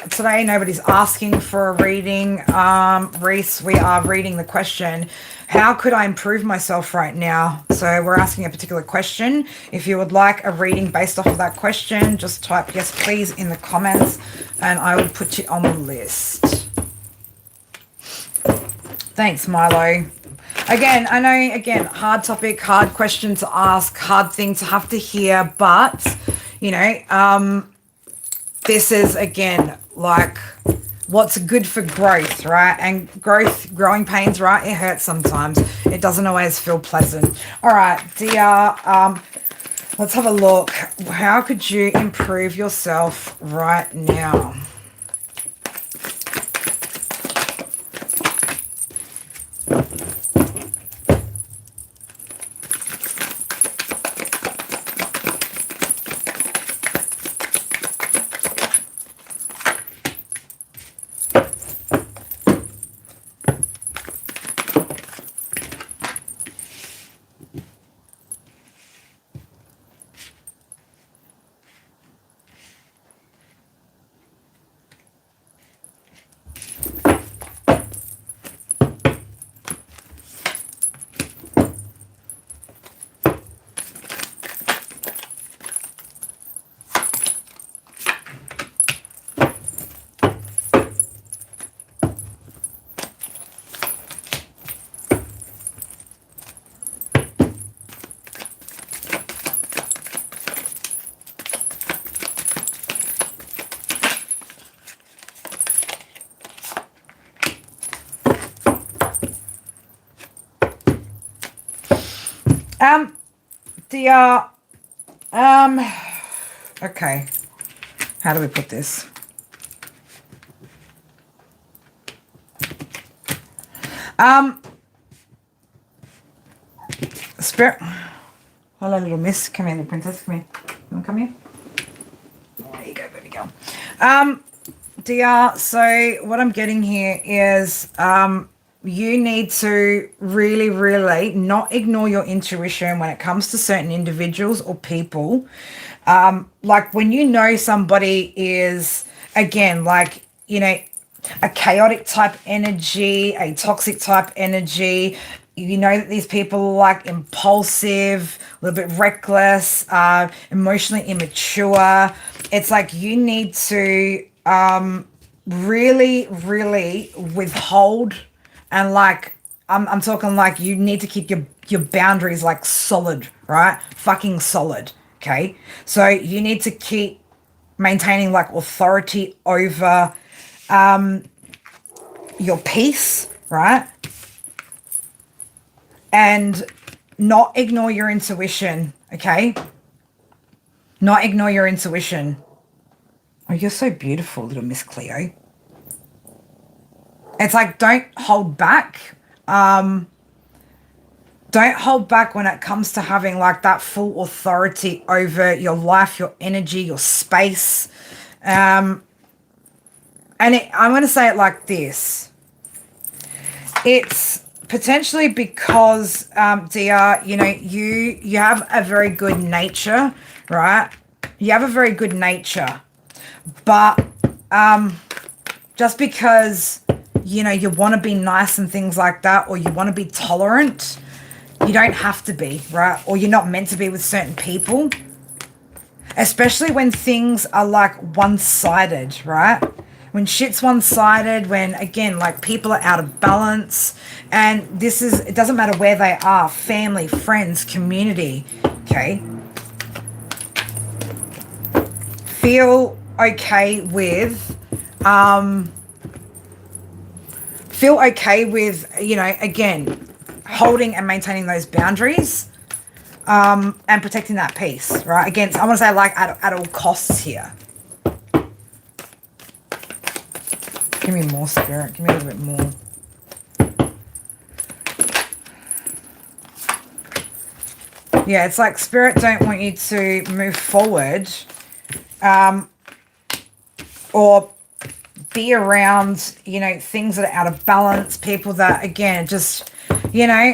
Today nobody's asking for a reading. Reese, we are reading the question, how could I improve myself right now? So we're asking a particular question. If you would like a reading based off of that question, just type yes please in the comments and I will put you on the list. Thanks, Milo. Again, I know, hard topic, hard question to ask, hard thing to have to hear, but this is, again, like what's good for growth, right? And growing pains, right? It hurts sometimes. It doesn't always feel pleasant. All right, dear, let's have a look. How could you improve yourself right now? The um, okay. How do we put this? Spirit. Hello, little miss. Come here, little princess. Come here. You want to come here? There you go, baby girl. DR, so what I'm getting here is you need to really, really not ignore your intuition when it comes to certain individuals or people. Like when you know somebody is, again, like, you know, a chaotic type energy, a toxic type energy, you know that these people are like impulsive, a little bit reckless, emotionally immature. It's like you need to really, really withhold, and like I'm talking like you need to keep your boundaries like solid, right? Fucking solid. Okay. So you need to keep maintaining like authority over your peace, right? And not ignore your intuition, okay? Not ignore your intuition. Oh, you're so beautiful, little Miss Cleo. It's like, don't hold back. Don't hold back when it comes to having like that full authority over your life, your energy, your space. And I'm going to say it like this. It's potentially because, DR, you know, you have a very good nature, right? You have a very good nature. But just because, you know, you want to be nice and things like that, or you want to be tolerant, you don't have to be, right? Or you're not meant to be with certain people. Especially when things are like one-sided, right? When shit's one-sided, when, again, like people are out of balance. And this is, it doesn't matter where they are, family, friends, community, okay? Feel okay with, you know, again, holding and maintaining those boundaries, and protecting that peace, right? Again, I want to say like at all costs here. Give me more, Spirit. Give me a little bit more. Yeah, it's like Spirit don't want you to move forward, or be around, you know, things that are out of balance, people that, again, just, you know,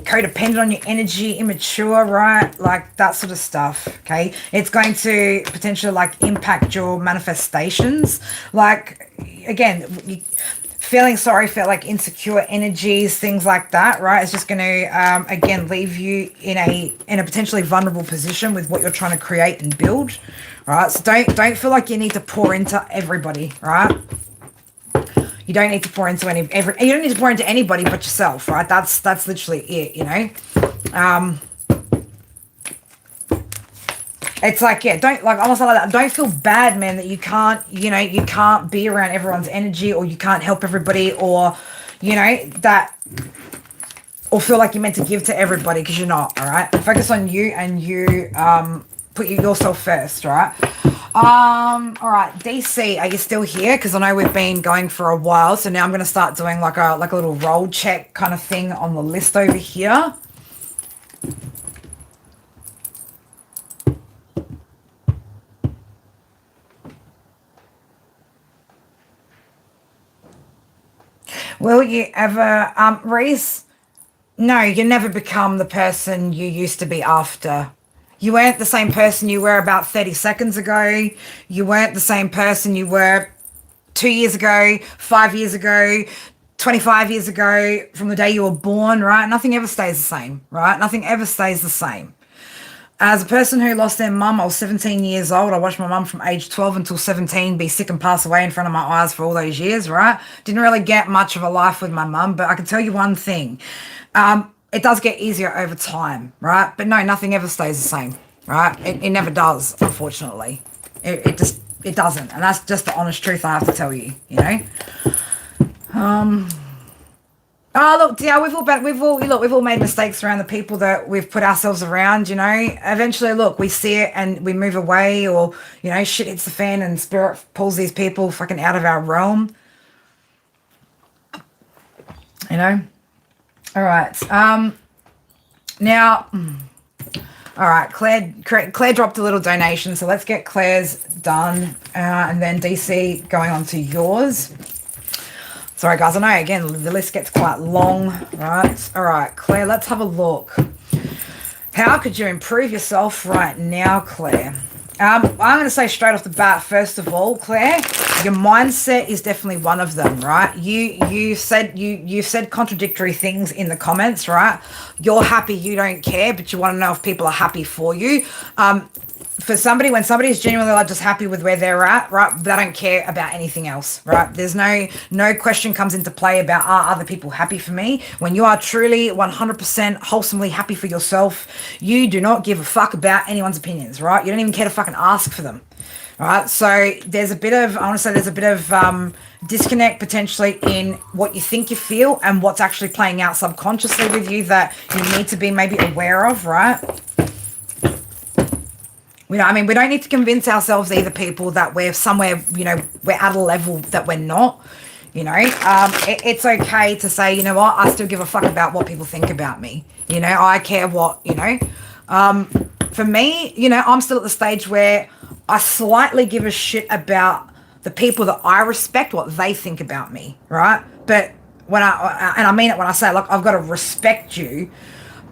codependent on your energy, immature, right? Like that sort of stuff, okay? It's going to potentially like impact your manifestations. Like, again, feeling sorry for like insecure energies, things like that, right? It's just going to, again, leave you in a potentially vulnerable position with what you're trying to create and build, right? So don't feel like you need to pour into everybody, right? You don't need to pour into you don't need to pour into anybody but yourself, right? That's literally it, you know? It's like, yeah, don't, like, almost like that. Don't feel bad, man, that you can't, you know, you can't be around everyone's energy, or you can't help everybody, or, you know, that, or feel like you're meant to give to everybody, because you're not, all right? Focus on you, and you, put yourself first, right? All right, DC, are you still here? Because I know we've been going for a while, so now I'm going to start doing like a little roll check kind of thing on the list over here. Will you ever, Reese? No, you never become the person you used to be after. You weren't the same person you were about 30 seconds ago. You weren't the same person you were 2 years ago, 5 years ago, 25 years ago, from the day you were born, right? Nothing ever stays the same, right? Nothing ever stays the same. As a person who lost their mum, I was 17 years old. I watched my mum from age 12 until 17 be sick and pass away in front of my eyes for all those years, right? Didn't really get much of a life with my mum, but I can tell you one thing. It does get easier over time, right? But no, nothing ever stays the same, right? It never does, unfortunately. It doesn't. And that's just the honest truth I have to tell you, you know? Oh, look, yeah, we've all made mistakes around the people that we've put ourselves around, you know. Eventually, look, we see it and we move away, or, you know, shit hits the fan and spirit pulls these people fucking out of our realm, you know. All right. Now, all right, Claire dropped a little donation, so let's get Claire's done, and then DC going on to yours. Sorry, guys, I know, again, the list gets quite long, right? All right, Claire, let's have a look. How could you improve yourself right now, Claire? I'm going to say straight off the bat, first of all, Claire, your mindset is definitely one of them, right? You've said contradictory things in the comments, right? You're happy, you don't care, but you want to know if people are happy for you. For somebody, when somebody is genuinely like just happy with where they're at, right, they don't care about anything else, right? There's no question comes into play about, are other people happy for me? When you are truly 100% wholesomely happy for yourself, you do not give a fuck about anyone's opinions, right? You don't even care to fucking ask for them, right? So there's a bit of disconnect potentially in what you think you feel and what's actually playing out subconsciously with you that you need to be maybe aware of, right? We don't need to convince ourselves either, people, that we're somewhere, you know, we're at a level that we're not, you know. It's okay to say, you know what, I still give a fuck about what people think about me. You know, I care what, you know. For me, you know, I'm still at the stage where I slightly give a shit about the people that I respect, what they think about me, right? But and I mean it when I say, like, I've got to respect you,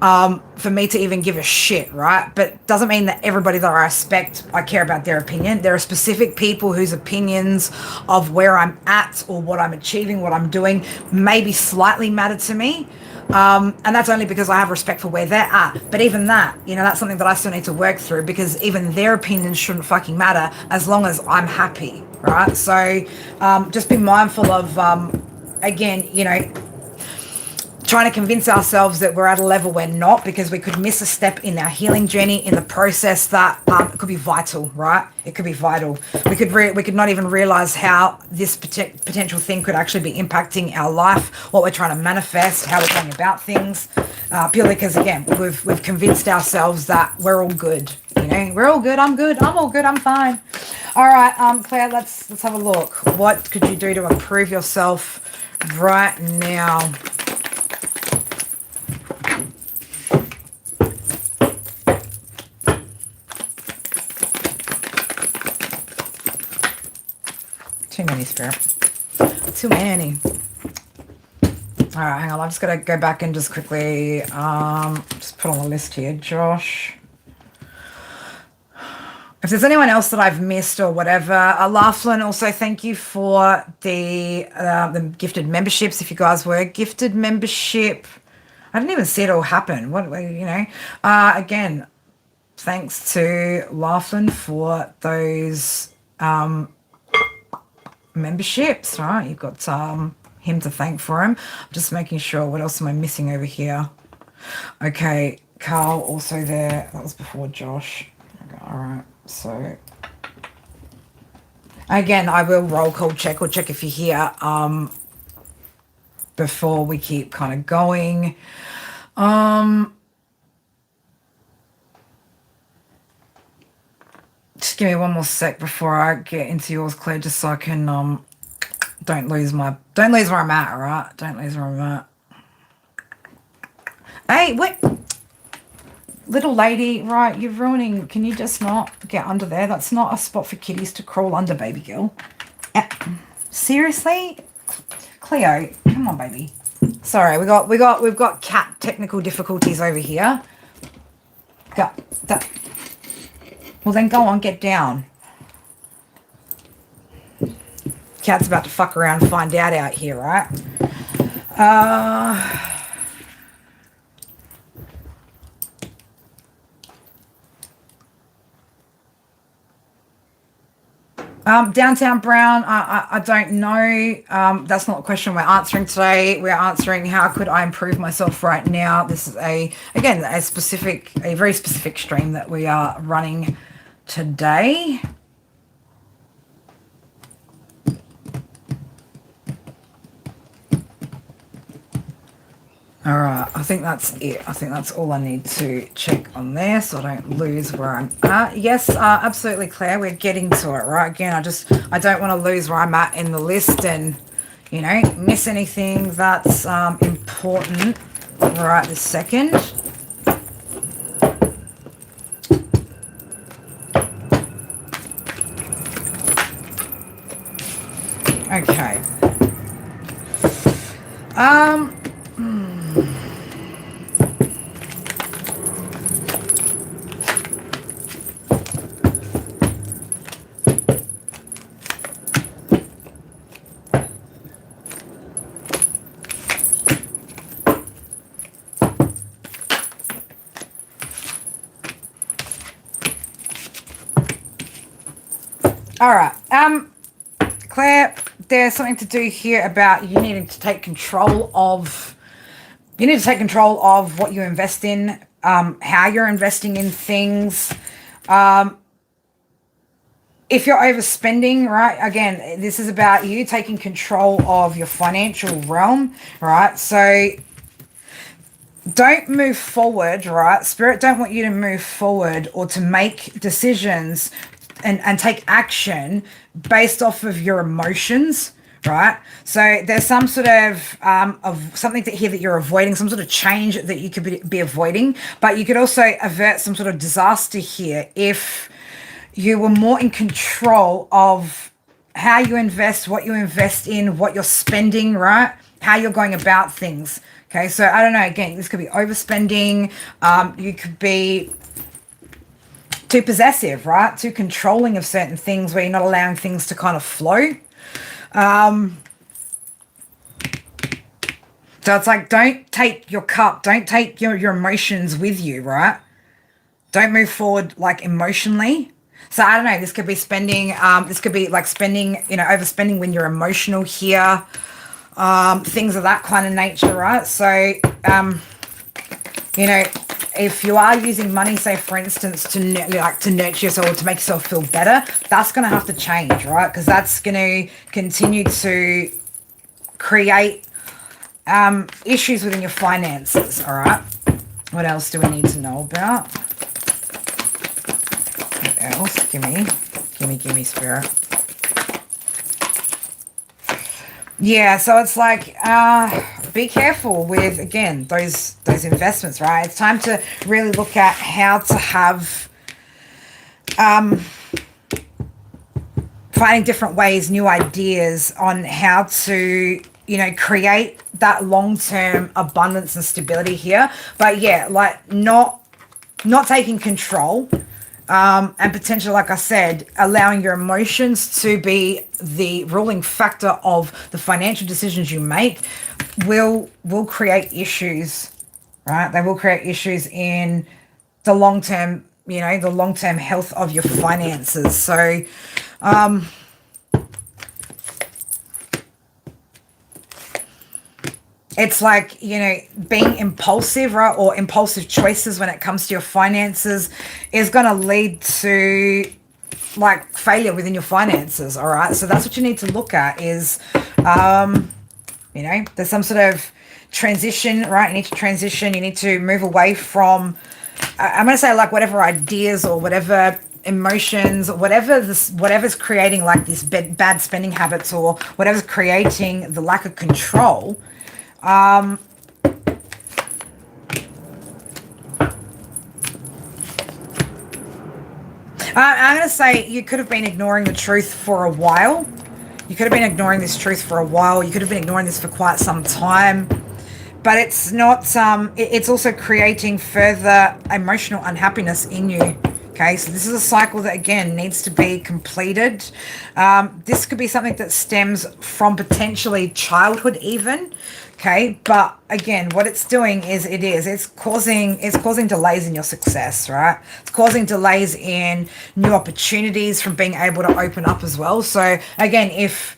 for me to even give a shit, right? But doesn't mean that everybody that I respect, I care about their opinion. There are specific people whose opinions of where I'm at or what I'm achieving, what I'm doing, maybe slightly matter to me. And that's only because I have respect for where they're at. But even that, you know, that's something that I still need to work through, because even their opinions shouldn't fucking matter as long as I'm happy, right? So just be mindful of, again, you know, trying to convince ourselves that we're at a level we're not, because we could miss a step in our healing journey, in the process that it could be vital, right? It could be vital. We could not even realize how this potential thing could actually be impacting our life, what we're trying to manifest, how we're going about things, purely because, again, we've convinced ourselves that we're all good. You know, we're all good. I'm all good. I'm fine. All right, Claire, let's have a look. What could you do to improve yourself right now? Too many, Spirit. Too many. All right, hang on. I'm just going to go back and just quickly just put on the list here. Josh. If there's anyone else that I've missed or whatever, Laughlin, also thank you for the gifted memberships. If you guys were gifted membership, I didn't even see it all happen. What, you know? Again, thanks to Laughlin for those memberships, right? You've got him to thank for him. I'm just making sure. What else am I missing over here? Okay, Carl also there. That was before Josh. Okay, all right. So again, I will roll call check or check if you're here before we keep kind of going. Just give me one more sec before I get into yours, Claire, just so I can don't lose where I'm at, all right? Don't lose where I'm at. Hey, what? Little lady, right, you're ruining. Can you just not get under there? That's not a spot for kitties to crawl under, baby girl. Seriously? Cleo, come on, baby. Sorry, we've got cat technical difficulties over here. Got that. Well, then go on, get down. Cat's about to fuck around and find out here, right? Downtown Brown, I don't know. That's not a question we're answering today. We're answering how could I improve myself right now. This is a very specific stream that we are running today. All right, I think that's it. I think that's all I need to check on there so I don't lose where I'm at. Yes, absolutely, Claire. We're getting to it, right? Again, I don't want to lose where I'm at in the list and, miss anything that's important right this second. Okay. All right. Claire, there's something to do here about you needing to take control of. You need to take control of what you invest in, how you're investing in things. If you're overspending, right? Again, this is about you taking control of your financial realm, right? So don't move forward, right? Spirit don't want you to move forward or to make decisions and take action based off of your emotions, right? So there's some sort of something here that you're avoiding, some sort of change that you could be avoiding, but you could also avert some sort of disaster here if you were more in control of how you invest, what you invest in, what you're spending, right? How you're going about things. Okay, so I don't know, again, this could be overspending. You could be too possessive, right? Too controlling of certain things where you're not allowing things to kind of flow. So it's like, don't take your cup, don't take your emotions with you, right? Don't move forward like emotionally. So I don't know, this could be spending, this could be like spending, overspending when you're emotional here. Things of that kind of nature, right? So, if you are using money, say for instance, to nurture yourself or to make yourself feel better, that's going to have to change, right? Because that's going to continue to create issues within your finances. All right. What else do we need to know about? What else? Gimme, spirit. Yeah, so it's like, be careful with, again, those investments, right? It's time to really look at how to have, finding different ways, new ideas on how to, create that long-term abundance and stability here. But yeah, like not taking control. And potentially, like I said, allowing your emotions to be the ruling factor of the financial decisions you make will create issues, right? They will create issues in the long term, the long term health of your finances. So, it's like, being impulsive, right? Or impulsive choices when it comes to your finances is going to lead to like failure within your finances. All right. So that's what you need to look at is, there's some sort of transition, right? You need to transition. You need to move away from, I'm going to say like whatever ideas or whatever emotions, whatever's creating like these bad spending habits or whatever's creating the lack of control. I'm going to say you could have been ignoring the truth for a while. You could have been ignoring this truth for a while. You could have been ignoring this for quite some time. But it's not, it's also creating further emotional unhappiness in you. Okay, so this is a cycle that, again, needs to be completed. This could be something that stems from potentially childhood even. Okay, but again, what it's doing is it's causing delays in your success, right? It's causing delays in new opportunities from being able to open up as well. So again, if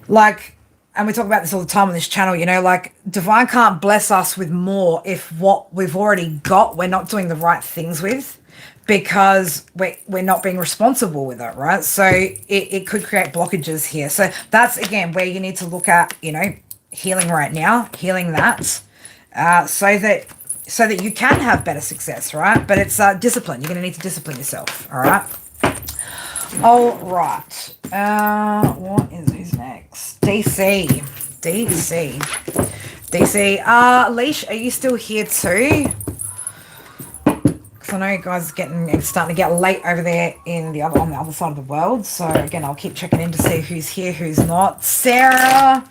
like, and we talk about this all the time on this channel, like divine can't bless us with more if what we've already got, we're not doing the right things with, because we're not being responsible with it, right? So it could create blockages here. So that's, again, where you need to look at, healing right now, healing that, so that you can have better success, right? But it's discipline. You're going to need to discipline yourself, all right? All right. What is who's next? DC. Leash, are you still here too? Because I know you guys it's starting to get late over there on the other side of the world. So again, I'll keep checking in to see who's here, who's not. Sarah,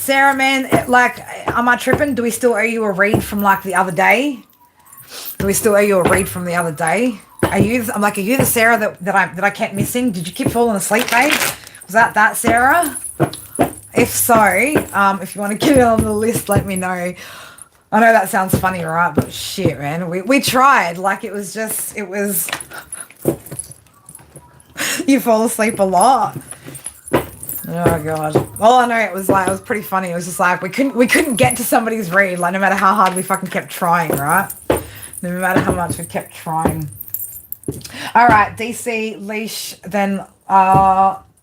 man, am I tripping? Do we still owe you a read from like the other day? Are you the Sarah that I kept missing? Did you keep falling asleep, babe? Was that Sarah? If so, if you want to get it on the list, let me know. I know that sounds funny, right? But shit, man, we tried. Like it was. You fall asleep a lot. Oh god. All I know it was pretty funny. It was just like we couldn't get to somebody's read. Like no matter how hard we fucking kept trying, right? No matter how much we kept trying. All right, DC, Leash, then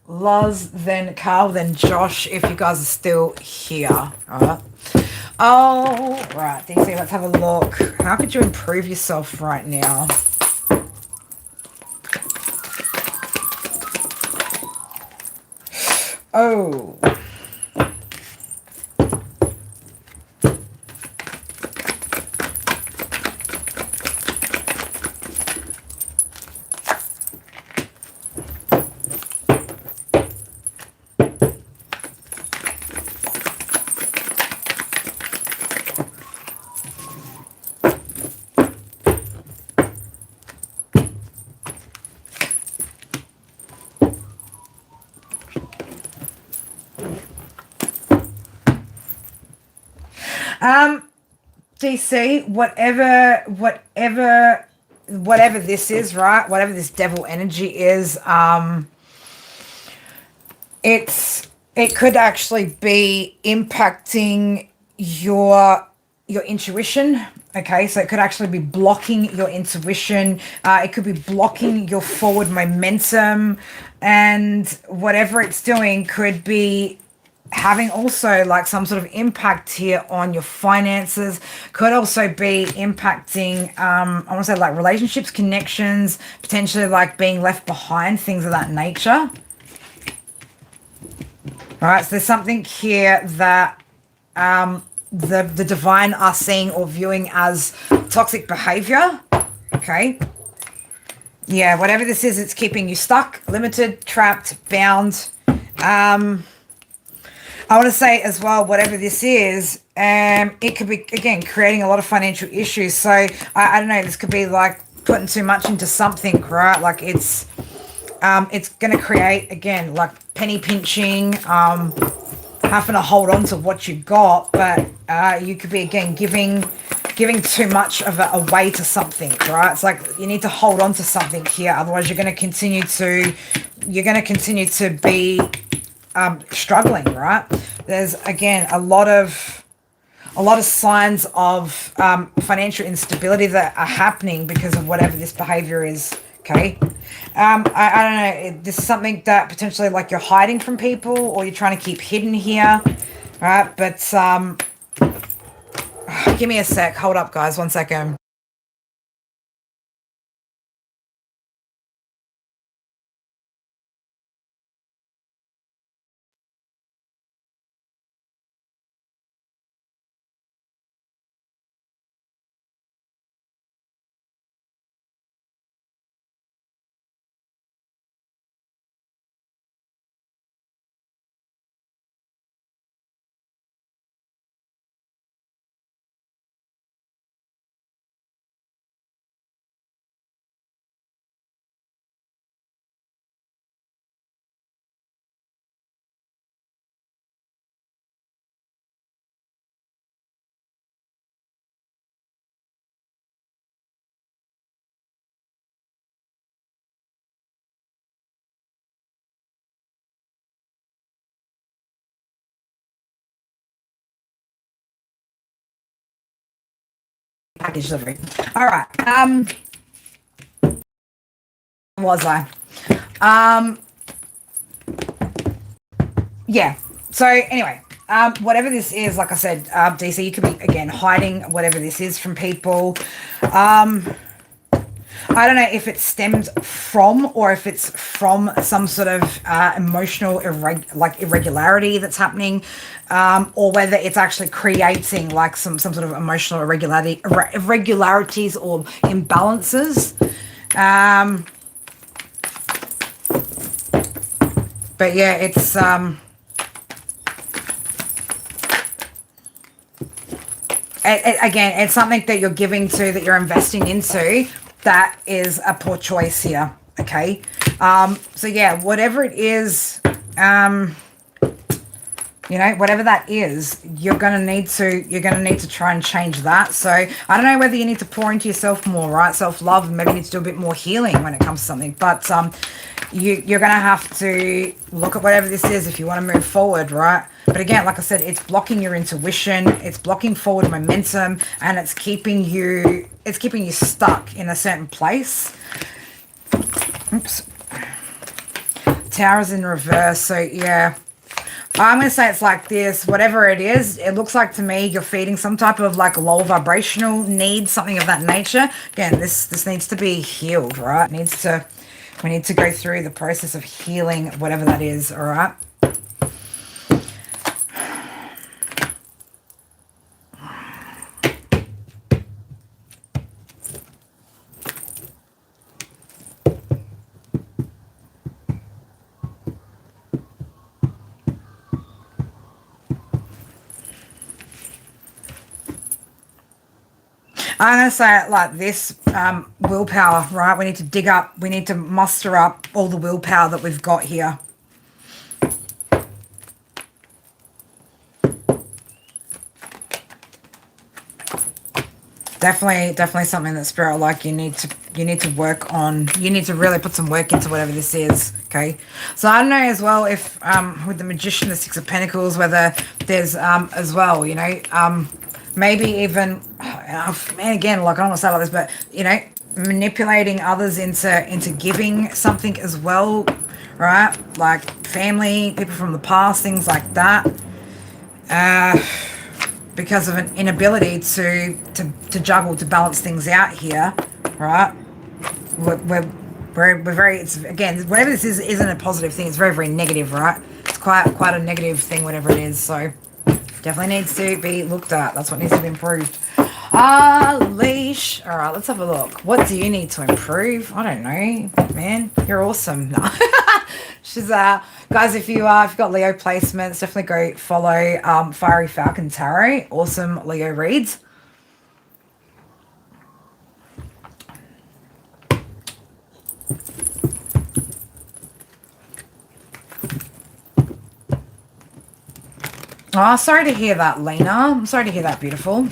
Luz, then Carl, then Josh, if you guys are still here. All right. Oh, right, DC, let's have a look. How could you improve yourself right now? Oh. DC, whatever this is, right? Whatever this devil energy is, it could actually be impacting your intuition. Okay, so it could actually be blocking your intuition. It could be blocking your forward momentum, and whatever it's doing could be having also like some sort of impact here on your finances. Could also be impacting I want to say like relationships, connections, potentially like being left behind, things of that nature. All right, so there's something here that the divine are seeing or viewing as toxic behavior. Okay, yeah, whatever this is, it's keeping you stuck, limited, trapped, bound. I want to say as well, whatever this is, it could be, again, creating a lot of financial issues. So, I don't know, this could be like putting too much into something, right? Like it's going to create, again, like penny pinching, having to hold on to what you got. But you could be, again, giving too much of it away to something, right? It's like you need to hold on to something here. Otherwise, you're going to continue to be struggling, right? There's again a lot of signs of financial instability that are happening because of whatever this behavior is. Okay, I don't know. This is something that potentially like you're hiding from people or you're trying to keep hidden here, right? But give me a sec. Hold up, guys. 1 second. Package delivery. All right. Was I? Yeah. So anyway, whatever this is, like I said, DC, you could be, again, hiding whatever this is from people. I don't know if it stems from, or if it's from some sort of emotional irregularity that's happening, or whether it's actually creating like some sort of emotional irregularities or imbalances. But yeah, it's again, it's something that you're giving to, that you're investing into, that is a poor choice here. Okay. So yeah, whatever it is, you know, whatever that is, you're gonna need to try and change that. So I don't know whether you need to pour into yourself more, right? Self-love, maybe you need to do a bit more healing when it comes to something. But you're gonna have to look at whatever this is if you want to move forward, right? But again, like I said, it's blocking your intuition, it's blocking forward momentum, and it's keeping you stuck in a certain place. Oops. Tower's in reverse, so yeah. I'm going to say it's like this. Whatever it is, it looks like to me you're feeding some type of like low vibrational need, something of that nature. Again, this needs to be healed, right? We need to go through the process of healing whatever that is, all right? I'm going to say it like this, willpower, right? We need to muster up all the willpower that we've got here. Definitely something that Spirit, like, you need to work on. You need to really put some work into whatever this is, okay? So I don't know as well if with the Magician, the Six of Pentacles, whether there's as well, you know, maybe even, man, again, like, I don't want to say like this, but, you know, manipulating others into giving something as well, right? Like family, people from the past, things like that. Because of an inability to juggle, to balance things out here, right? We're very, it's, again, whatever this is isn't a positive thing. It's very, very negative, right? It's quite a negative thing, whatever it is. So definitely needs to be looked at. That's what needs to be improved. Leash. All right, let's have a look. What do you need to improve? I don't know, man. You're awesome. No. She's guys, if you've got Leo placements, definitely go follow Fiery Falcon Tarot. Awesome Leo reads. Oh, sorry to hear that, Lena. I'm sorry to hear that, beautiful.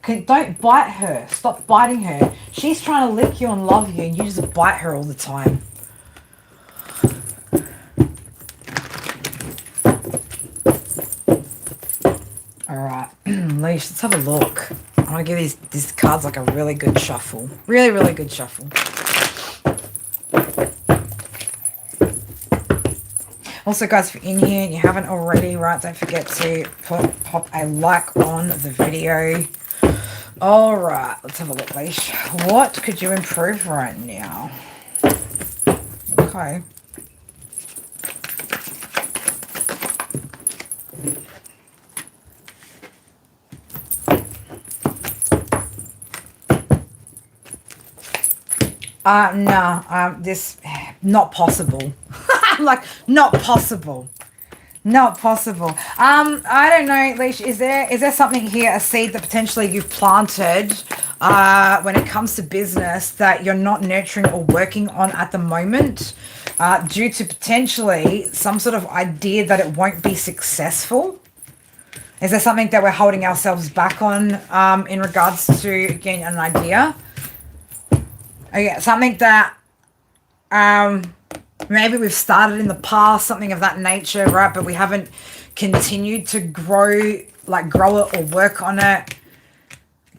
Okay, don't bite her. Stop biting her. She's trying to lick you and love you, and you just bite her all the time. All right, Leash, let's have a look. I want to give these cards like a really good shuffle. Really, really good shuffle. Also, guys, if you're in here and you haven't already, right, don't forget to pop a like on the video. All right, let's have a look, Leash. What could you improve right now? Okay. This, not possible. Like, not possible. Not possible. I don't know, Leash, is there something here, a seed that potentially you've planted when it comes to business that you're not nurturing or working on at the moment due to potentially some sort of idea that it won't be successful? Is there something that we're holding ourselves back on in regards to, again, an idea? Okay, something that maybe we've started in the past, something of that nature, right? But we haven't continued to grow it or work on it.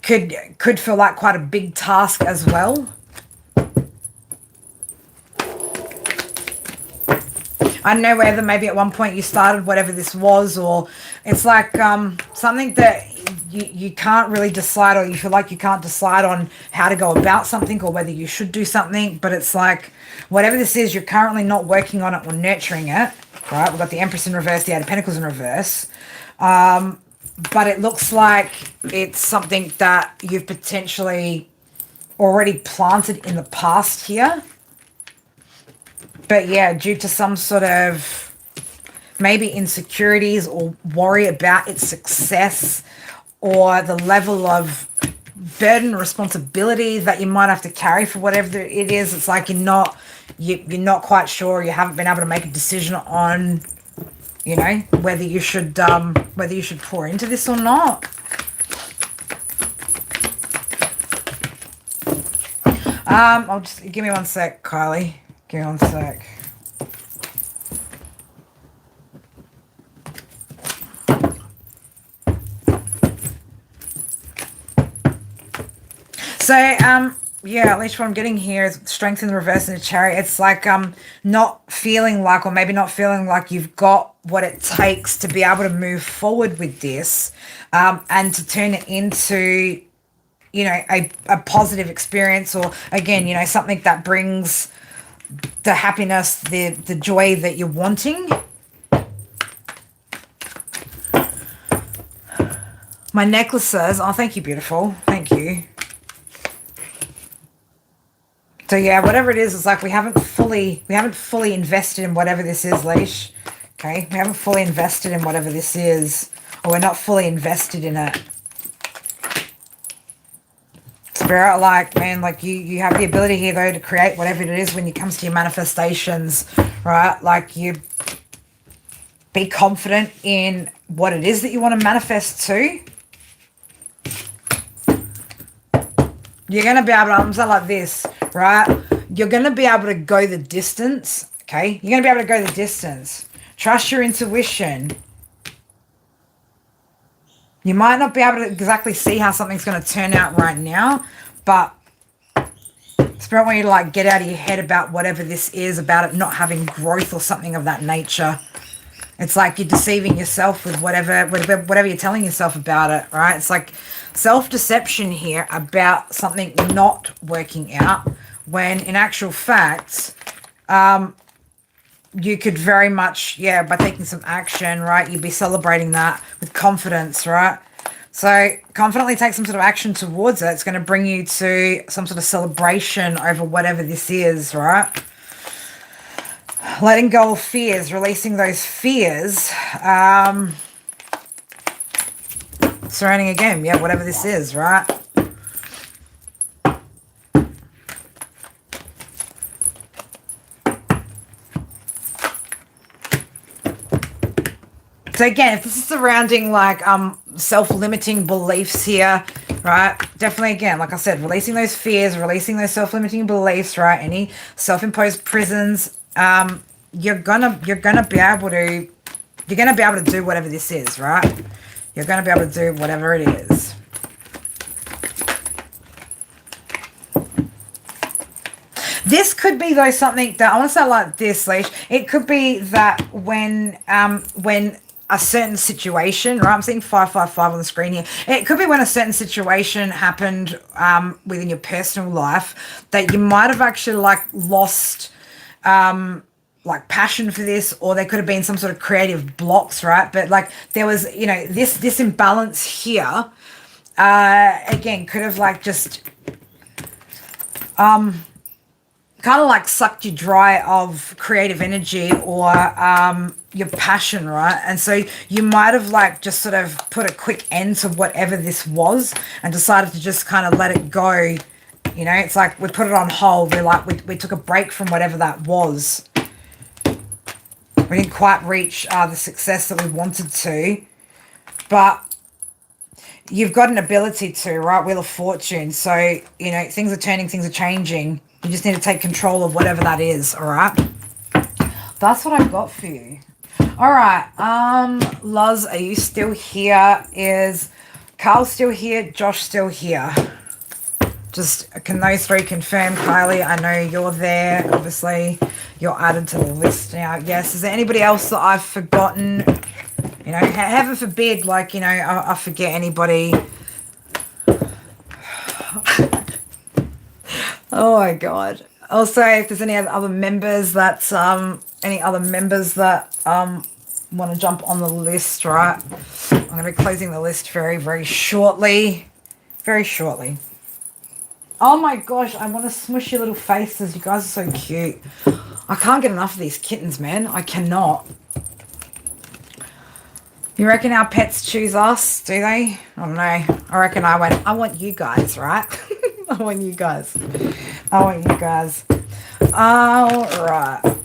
could feel like quite a big task as well. I don't know whether maybe at one point you started whatever this was, or it's like something that you can't really decide, or you feel like you can't decide on how to go about something or whether you should do something. But it's like whatever this is, you're currently not working on it or nurturing it, right? We've got the Empress in reverse, the Eight of Pentacles in reverse. But it looks like it's something that you've potentially already planted in the past here. But yeah, due to some sort of maybe insecurities or worry about its success, or the level of burden, responsibility that you might have to carry for whatever it is, it's like you're not quite sure, you haven't been able to make a decision on, you know, whether you should pour into this or not. I'll just give me one sec, Kylie. Give me one sec. So, yeah, at least what I'm getting here is strength in the reverse in the Chariot. It's like not feeling like, or maybe not feeling like you've got what it takes to be able to move forward with this, and to turn it into, you know, a positive experience, or again, you know, something that brings the happiness, the joy that you're wanting. My necklaces. Oh, thank you, beautiful. Thank you. So yeah, whatever it is, it's like we haven't fully invested in whatever this is, Leash. Okay, we haven't fully invested in whatever this is, or we're not fully invested in it. Spirit, like, man, like you have the ability here though to create whatever it is when it comes to your manifestations, right? Like, you be confident in what it is that you want to manifest to. You're going to be able to, I'm saying like this, right? You're going to be able to go the distance, okay? You're going to be able to go the distance. Trust your intuition. You might not be able to exactly see how something's going to turn out right now, but Spirit want you to like get out of your head about whatever this is, about it not having growth or something of that nature. It's like you're deceiving yourself with whatever you're telling yourself about it, right? It's like self-deception here about something not working out, when in actual fact, you could very much, yeah, by taking some action, right, you'd be celebrating that with confidence, right? So confidently take some sort of action towards it. It's going to bring you to some sort of celebration over whatever this is, right? Letting go of fears, releasing those fears, surrounding again, yeah, whatever this is, right? So again, if this is surrounding like self-limiting beliefs here, right? Definitely, again, like I said, releasing those fears, releasing those self-limiting beliefs, right? Any self-imposed prisons, you're gonna be able to do whatever this is, right? You're gonna be able to do whatever it is. This could be though something that I want to say like this, Leash. It could be that when a certain situation, right? I'm seeing 555 on the screen here. It could be when a certain situation happened within your personal life that you might have actually like lost like passion for this, or there could have been some sort of creative blocks, right? But like there was, you know, this imbalance here, again, could have like just kind of like sucked you dry of creative energy or your passion, right? And so you might have like just sort of put a quick end to whatever this was and decided to just kind of let it go. You know, it's like we put it on hold. We took a break from whatever that was. We didn't quite reach the success that we wanted to, but you've got an ability to, right? Wheel of Fortune. So, you know, things are turning, things are changing. You just need to take control of whatever that is, all right? That's what I've got for you. All right, Luz, are you still here? Is Carl's still here. Josh still here. Just, can those three confirm? Kylie, I know you're there. Obviously, you're added to the list now. Yes. Is there anybody else that I've forgotten? You know, heaven forbid, like, you know, I forget anybody. Oh my God. Also, if there's any other members that want to jump on the list, right? I'm going to be closing the list very, very shortly. Very shortly. Oh my gosh, I want to smush your little faces. You guys are so cute. I can't get enough of these kittens, man. I cannot. You reckon our pets choose us, do they? I don't know. I reckon I want you guys, right? I want you guys. I want you guys. All right.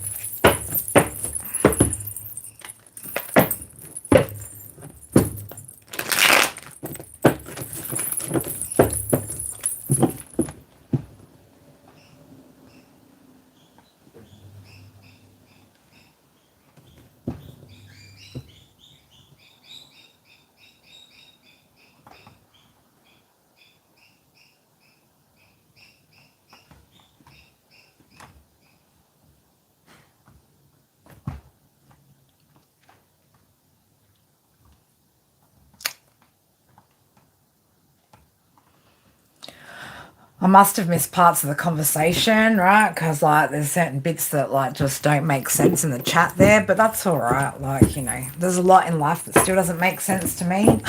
I must have missed parts of the conversation, right? Because, like, there's certain bits that, like, just don't make sense in the chat there. But that's all right. Like, you know, there's a lot in life that still doesn't make sense to me.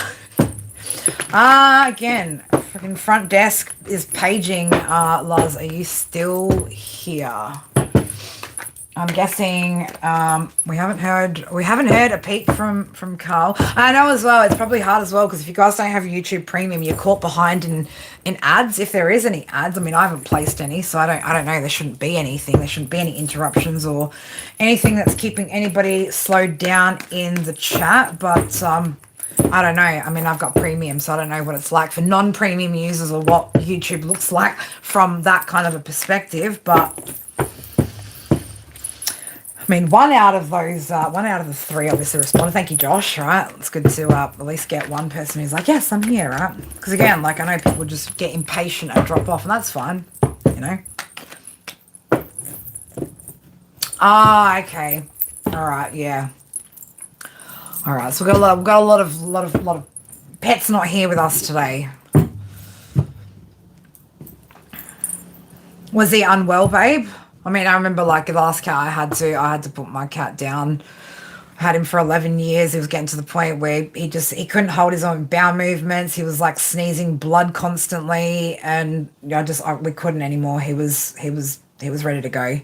Again, freaking front desk is paging. Laz, are you still here? I'm guessing we haven't heard a peep from Carl. I know as well, it's probably hard as well, because if you guys don't have YouTube Premium, you're caught behind in ads, if there is any ads. I mean, I haven't placed any, so I don't know. There shouldn't be anything. There shouldn't be any interruptions or anything that's keeping anybody slowed down in the chat. But I don't know. I mean, I've got Premium, so I don't know what it's like for non-premium users or what YouTube looks like from that kind of a perspective. But I mean, one out of the three obviously responded. Thank you, Josh, right? It's good to at least get one person who's like, yes, I'm here, right? Because again, like, I know people just get impatient and drop off, and that's fine, you know? Okay. All right, yeah. All right, so we've got a lot of pets not here with us today. Was he unwell, babe? I mean, I remember, like, the last cat I had to put my cat down. I had him for 11 years. He was getting to the point where he couldn't hold his own bowel movements. He was like sneezing blood constantly, and we couldn't anymore. He was ready to go.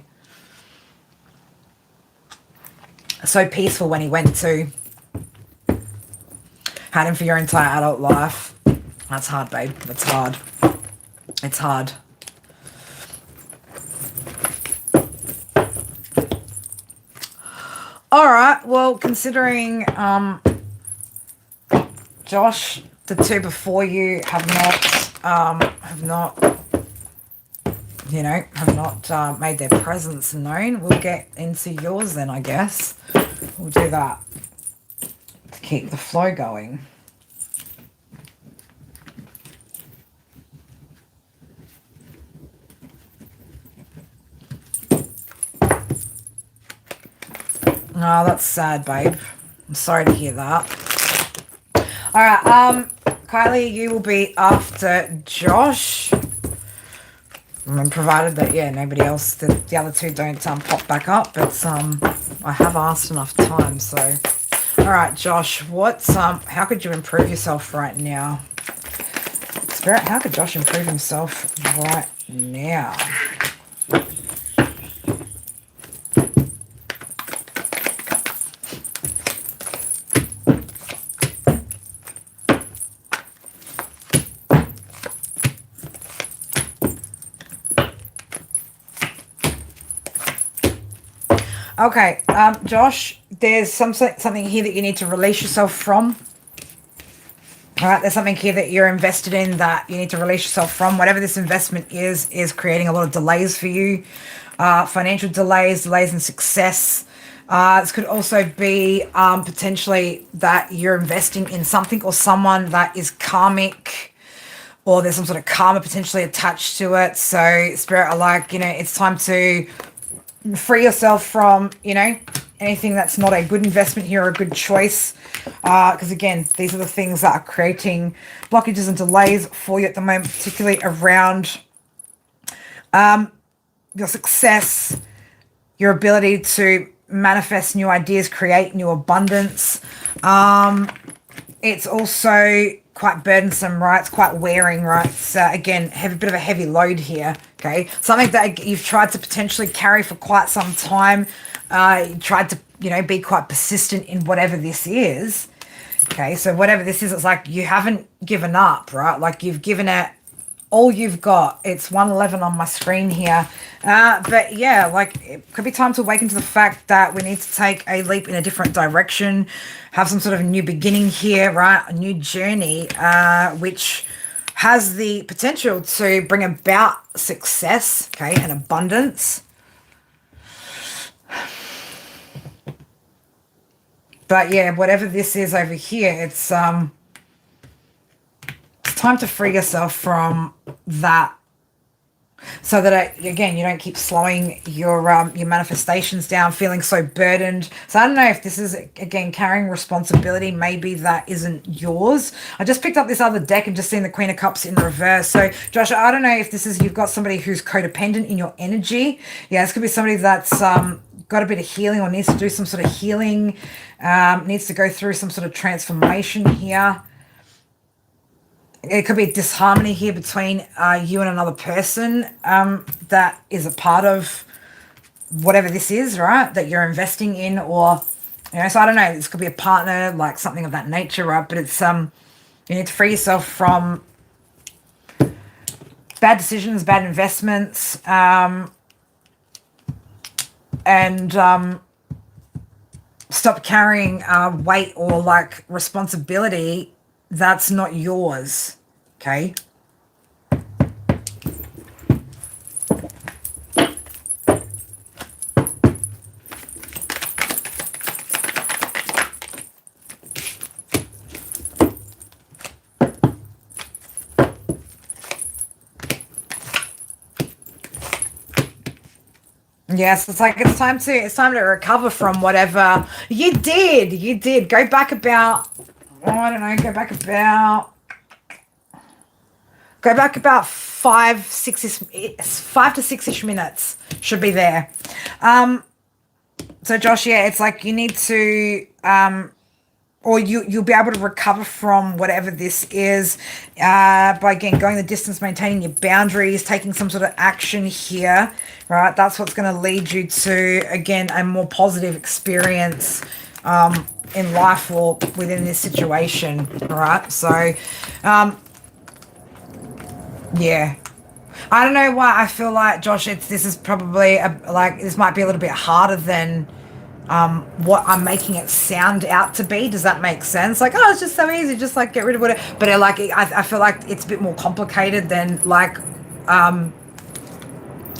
So peaceful when he went to. Had him for your entire adult life. That's hard, babe. That's hard. It's hard. All right, well, considering Josh, the two before you have not made their presence known, we'll get into yours then, I guess. We'll do that to keep the flow going. Oh, that's sad, babe. I'm sorry to hear that. All right, Kylie, you will be after Josh. And provided that, yeah, nobody else, the other two don't pop back up. But I have asked enough times, so. All right, Josh, how could you improve yourself right now? Spirit, how could Josh improve himself right now? Okay, Josh, there's something here that you need to release yourself from. All right, there's something here that you're invested in that you need to release yourself from. Whatever this investment is creating a lot of delays for you. Financial delays in success. This could also be potentially that you're investing in something or someone that is karmic, or there's some sort of karma potentially attached to it. So spirit are like, it's time to free yourself from, anything that's not a good investment here or a good choice. Because again, these are the things that are creating blockages and delays for you at the moment, particularly around your success, your ability to manifest new ideas, create new abundance. It's also quite burdensome, right? It's quite wearing, right? So again, have a bit of a heavy load here, okay? Something that you've tried to potentially carry for quite some time. You tried to, be quite persistent in whatever this is, okay? So whatever this is, it's like you haven't given up, right? Like you've given it all you've got. It's 111 on my screen here. But yeah, like it could be time to awaken to the fact that we need to take a leap in a different direction, have some sort of new beginning here, right? A new journey, which has the potential to bring about success, okay, and abundance. But yeah, whatever this is over here, it's time to free yourself from that, so that again, you don't keep slowing your manifestations down, feeling so burdened. So I don't know if this is again carrying responsibility maybe that isn't yours. I just picked up this other deck and just seen the Queen of Cups in reverse. So Josh, I don't know if this is you've got somebody who's codependent in your energy. Yeah, this could be somebody that's got a bit of healing or needs to do some sort of healing, needs to go through some sort of transformation here. It could be disharmony here between you and another person that is a part of whatever this is, right? That you're investing in, or, so I don't know. This could be a partner, like something of that nature, right? But it's, you need to free yourself from bad decisions, bad investments, and stop carrying weight or like responsibility that's not yours, okay? Yes, it's like it's time to recover from whatever you did. You did. Go back about, I don't know, go back about 5 to 6-ish minutes should be there. So Josh, yeah, it's like you need to or you'll be able to recover from whatever this is by again going the distance, maintaining your boundaries, taking some sort of action here, right? That's what's going to lead you to again a more positive experience in life or within this situation, all right? So yeah, I don't know why I feel like Josh, this is probably like this might be a little bit harder than what I'm making it sound out to be. Does that make sense? Like, oh, it's just so easy, just like get rid of it. But I feel like it's a bit more complicated than like,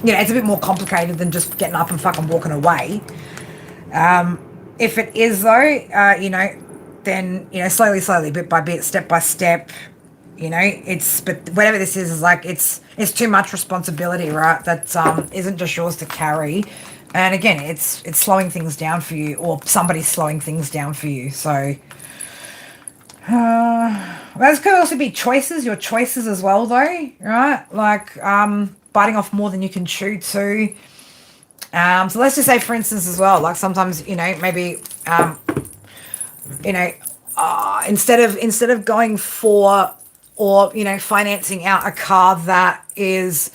it's a bit more complicated than just getting up and fucking walking away. If it is though, then, slowly, bit by bit, step by step, but whatever this is like, it's too much responsibility, right? That isn't just yours to carry. And again, it's slowing things down for you, or somebody's slowing things down for you. So those could also be your choices as well, though, right? Like biting off more than you can chew too. So let's just say, for instance, as well, like sometimes maybe instead of going for or financing out a car that is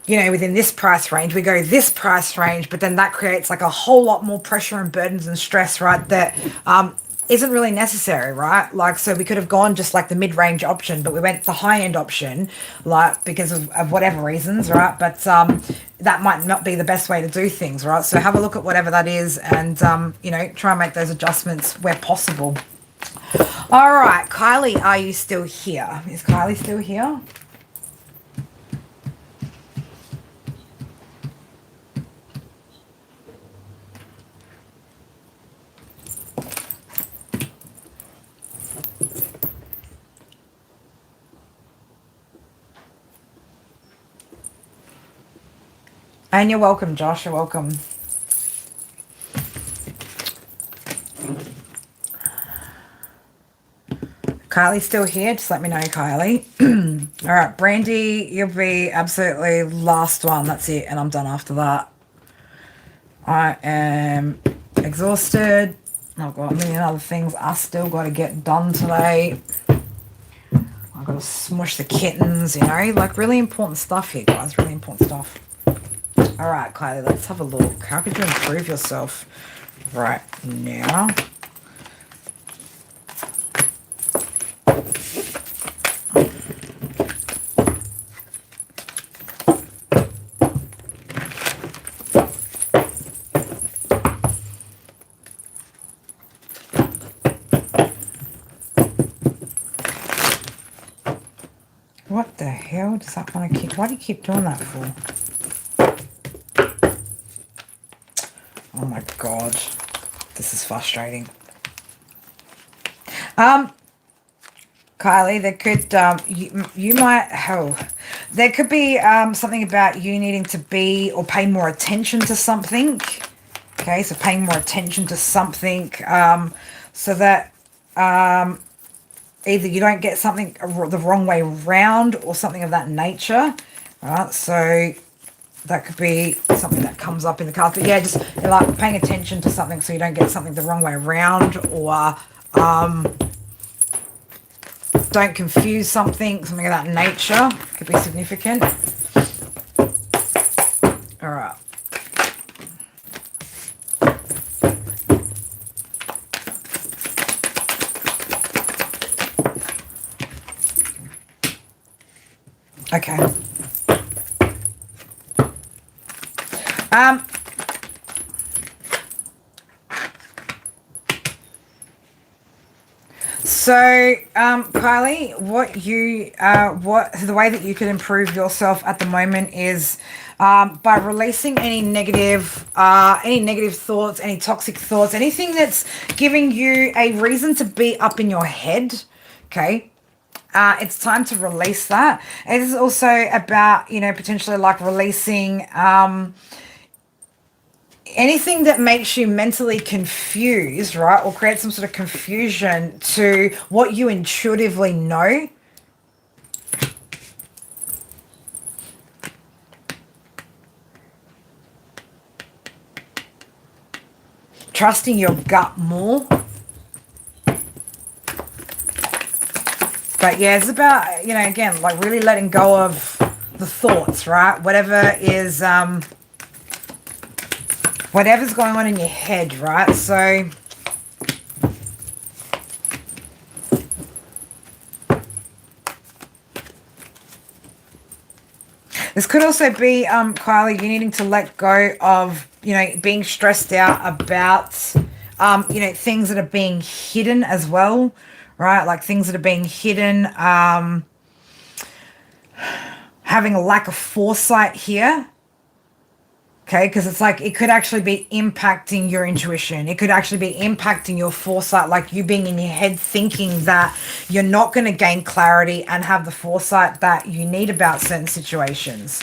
within this price range, we go this price range, but then that creates like a whole lot more pressure and burdens and stress, right? That isn't really necessary, right? Like, so we could have gone just like the mid-range option, but we went the high-end option, like because of whatever reasons, right? But that might not be the best way to do things, right? So have a look at whatever that is and, try and make those adjustments where possible. All right, Kylie, are you still here? Is Kylie still here? And you're welcome, Josh. You're welcome. Kylie's still here. Just let me know, Kylie. All right, Brandy, you'll be absolutely last one. That's it. And I'm done after that. I am exhausted. I've got a million other things I still got to get done today. I've got to smush the kittens, you know. Like, really important stuff here, guys. Really important stuff. All right, Kylie, let's have a look. How could you improve yourself right now? What the hell does that want to keep? Why do you keep doing that for? Oh my god, this is frustrating. Kylie, there could you might there could be something about you needing to be or pay more attention to something. Okay, so paying more attention to something so that either you don't get something the wrong way round or something of that nature. All right, so that could be something that comes up in the cards. But yeah, just like paying attention to something so you don't get something the wrong way around, or don't confuse something of that nature. Could be significant. All right. Okay. So, Kylie, the way that you could improve yourself at the moment is by releasing any negative thoughts, any toxic thoughts, anything that's giving you a reason to be up in your head. Okay. It's time to release that. It is also about, potentially like releasing anything that makes you mentally confused, right? Or create some sort of confusion to what you intuitively know. Trusting your gut more. But yeah, it's about, again, like really letting go of the thoughts, right? Whatever's going on in your head, right? So this could also be, Kylie, you needing to let go of, being stressed out about, things that are being hidden as well, right? Like things that are being hidden, having a lack of foresight here. Okay, because it's like it could actually be impacting your intuition. It could actually be impacting your foresight, like you being in your head thinking that you're not going to gain clarity and have the foresight that you need about certain situations.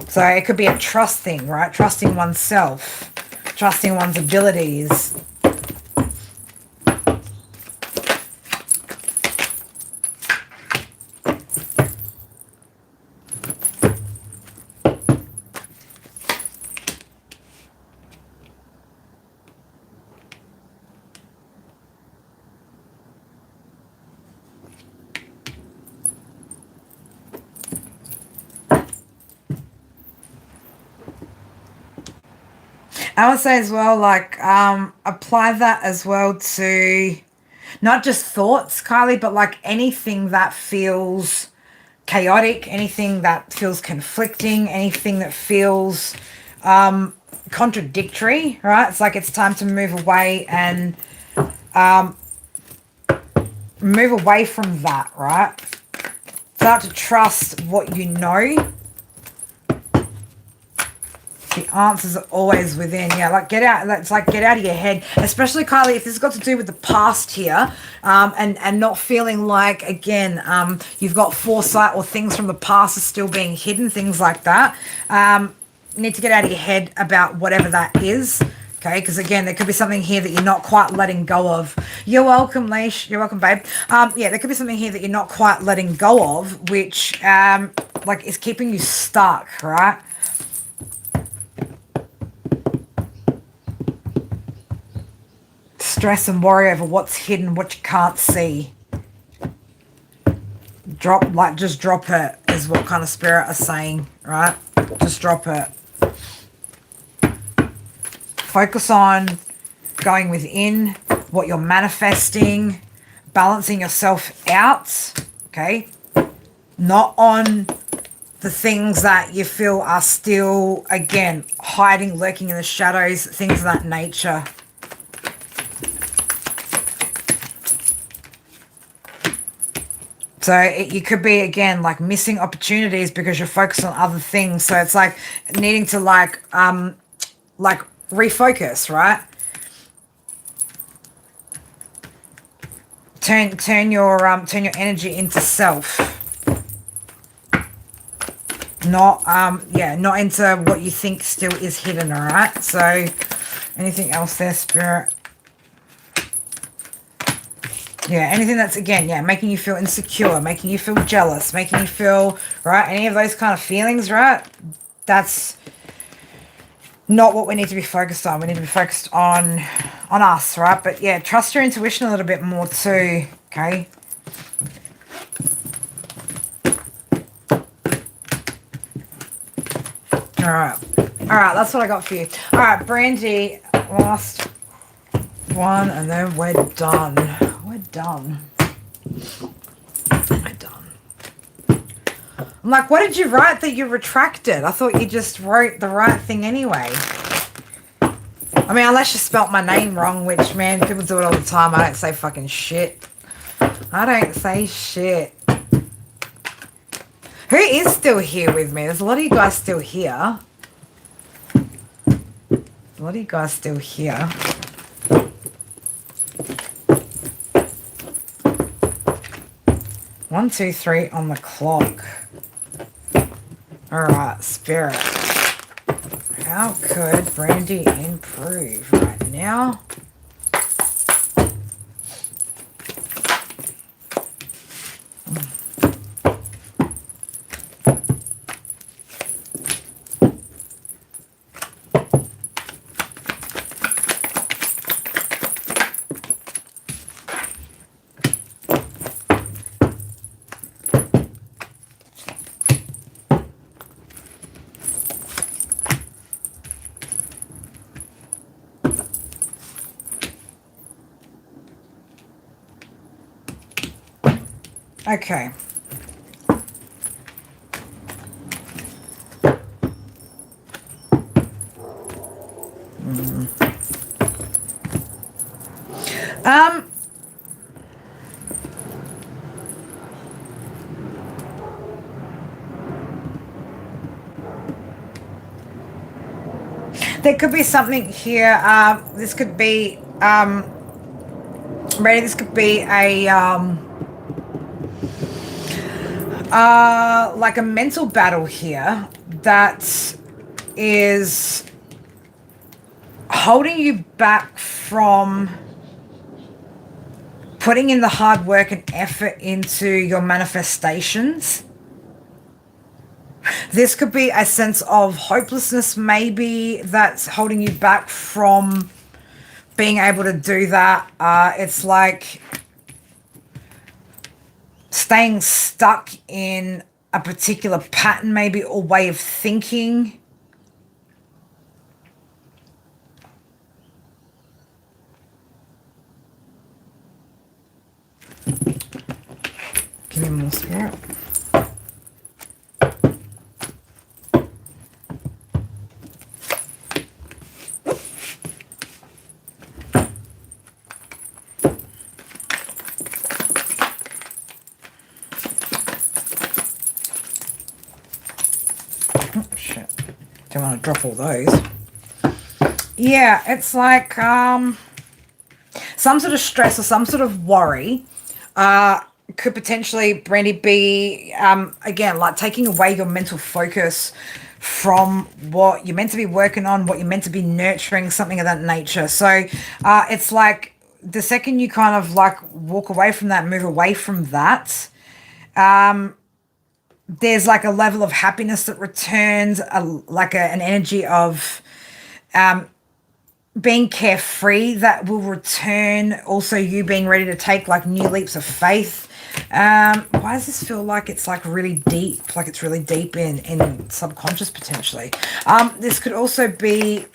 So it could be a trust thing, right? Trusting oneself, trusting one's abilities. I would say as well, like, apply that as well to not just thoughts, Kylie, but like anything that feels chaotic, anything that feels conflicting, anything that feels contradictory, right? It's like it's time to move away and move away from that, right? Start to trust what you know. The answers are always within. Yeah, like get out. It's like get out of your head. Especially Kylie, if this has got to do with the past here, and not feeling like again, you've got foresight or things from the past are still being hidden, things like that. need to get out of your head about whatever that is. Okay, because again, there could be something here that you're not quite letting go of. You're welcome, Leish. You're welcome, babe. Yeah, there could be something here that you're not quite letting go of, which like is keeping you stuck, right? Stress and worry over what's hidden, what you can't see. Just drop it is what kind of spirit are saying, right? Just drop it. Focus on going within, what you're manifesting, balancing yourself out, okay? Not on the things that you feel are still, again, hiding, lurking in the shadows, things of that nature. So you could be, again, like missing opportunities because you're focused on other things. So it's like needing to like refocus, right? Turn your energy into self. Not not into what you think still is hidden, all right? So anything else there, Spirit? Yeah, anything that's, again, yeah, making you feel insecure, making you feel jealous, making you feel, right, any of those kind of feelings, right? That's not what we need to be focused on. We need to be focused on us, right? But yeah, trust your intuition a little bit more too, okay? All right, that's what I got for you. All right, Brandy, last one, and then we're done. We're done. I'm like, what did you write that you retracted? I thought you just wrote the right thing anyway. I mean, unless you spelt my name wrong, which, man, people do it all the time. I don't say fucking shit. I don't say shit. Who is still here with me? There's a lot of you guys still here. A lot of you guys still here. One, two, three on the clock. All right, Spirit. How could Brandy improve right now? Okay. There could be something here. This could be, Ready? This could be a, like a mental battle here that is holding you back from putting in the hard work and effort into your manifestations. This could be a sense of hopelessness maybe that's holding you back from being able to do that. It's like staying stuck in a particular pattern maybe or way of thinking. Give me more, Spirit. Don't want to drop all those. Yeah, it's like some sort of stress or some sort of worry could potentially, Brandy, be again like taking away your mental focus from what you're meant to be working on, what you're meant to be nurturing, something of that nature. So it's like the second you kind of like walk away from that, move away from that, there's like a level of happiness that returns, an energy of being carefree that will return. Also, you being ready to take like new leaps of faith. Why does this feel like it's like really deep, like it's really deep in subconscious potentially? This could also be,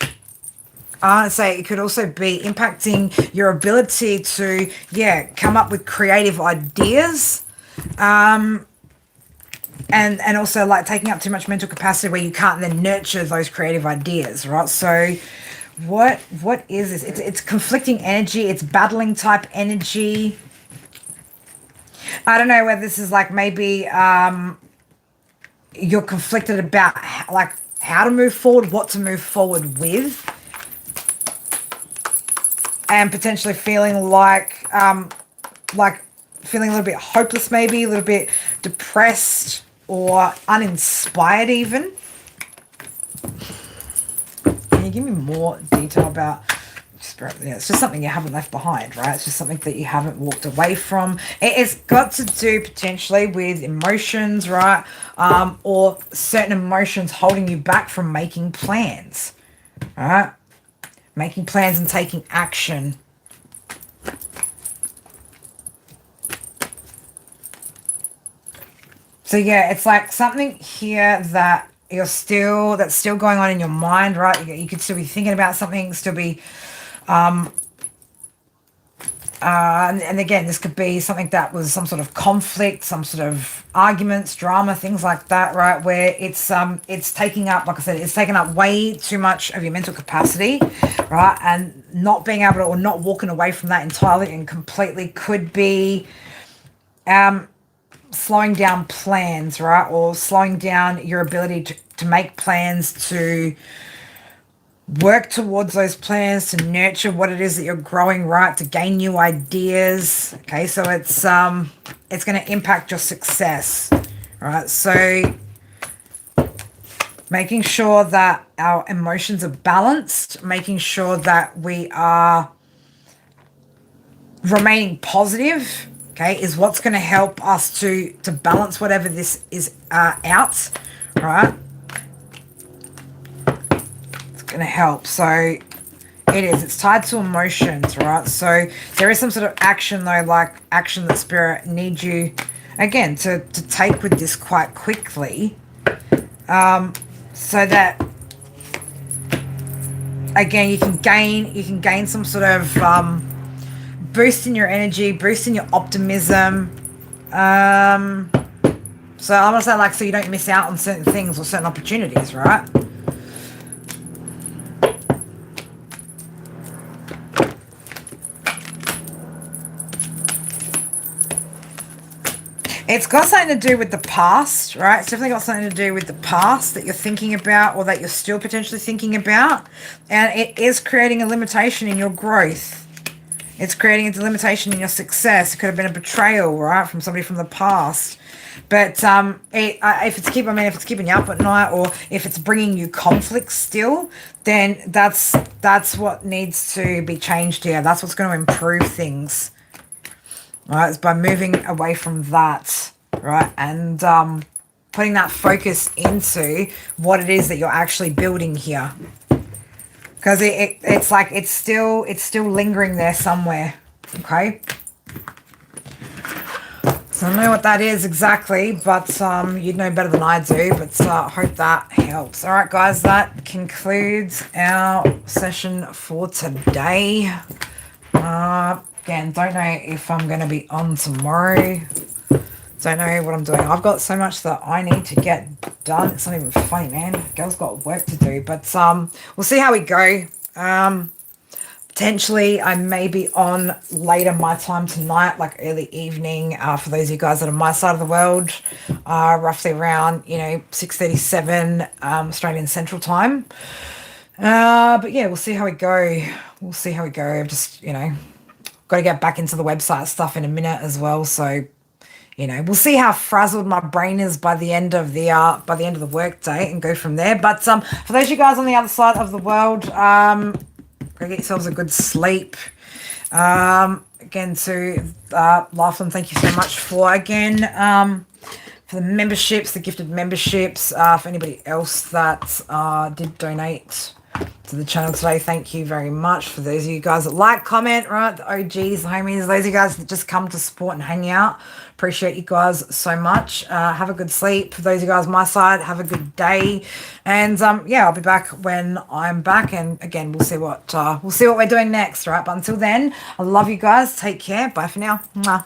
I'd say it could also be impacting your ability to, yeah, come up with creative ideas. And also like taking up too much mental capacity where you can't then nurture those creative ideas, right? So what is this? It's conflicting energy, it's battling type energy. I don't know whether this is like maybe you're conflicted about like how to move forward, what to move forward with, and potentially feeling like feeling a little bit hopeless, maybe a little bit depressed or uninspired even. Can you give me more detail about spirit? Yeah, it's just something you haven't left behind, right? It's just something that you haven't walked away from. It's got to do potentially with emotions, right? Or certain emotions holding you back from making plans, right? Making plans and taking action. So yeah, it's like something here that that's still going on in your mind, right? You could still be thinking about something, still be, and again, this could be something that was some sort of conflict, some sort of arguments, drama, things like that, right? Where it's taking up, like I said, it's taking up way too much of your mental capacity, right? And not being able to, or not walking away from that entirely and completely could be, slowing down plans, right? Or slowing down your ability to make plans, to work towards those plans, to nurture what it is that you're growing, right? To gain new ideas. Okay, so it's going to impact your success, right? So making sure that our emotions are balanced, making sure that we are remaining positive, okay, is what's going to help us to balance whatever this is out, right? It's going to help. So it's tied to emotions, right? So there is some sort of action though, like action that spirit needs you again to take with this quite quickly, so that again you can gain some sort of boost in your energy, boost in your optimism. So I'm gonna say like, so you don't miss out on certain things or certain opportunities, right? It's got something to do with the past, right? It's definitely got something to do with the past that you're thinking about, or that you're still potentially thinking about. And it is creating a limitation in your growth. It's creating a limitation in your success. It could have been a betrayal, right, from somebody from the past. But if it's keeping you up at night, or if it's bringing you conflict still, then that's what needs to be changed here. That's what's going to improve things, right? It's by moving away from that, right, and putting that focus into what it is that you're actually building here. Because it's like it's still lingering there somewhere. Okay. So I don't know what that is exactly, but you'd know better than I do. But I hope that helps. All right, guys, that concludes our session for today. Again, don't know if I'm going to be on tomorrow. Don't know what I'm doing. I've got so much that I need to get done. It's not even funny, man. Girl's got work to do. But we'll see how we go. Potentially, I may be on later my time tonight, like early evening. For those of you guys that are my side of the world, roughly around 6:37 Australian Central Time. But yeah, we'll see how we go. We'll see how we go. I've just got to get back into the website stuff in a minute as well. So we'll see how frazzled my brain is by the end of the work day and go from there. But for those of you guys on the other side of the world, go get yourselves a good sleep. Again, to Laughlin, thank you so much for for the memberships, the gifted memberships. For anybody else that did donate to the channel today, thank you very much. For those of you guys that like, comment, right, the OGs, the homies, those of you guys that just come to support and hang out, appreciate you guys so much. Have a good sleep. For those of you guys on my side, have a good day, and yeah, I'll be back when I'm back, and again, we'll see what we're doing next, right? But until then, I love you guys. Take care. Bye for now. Mwah.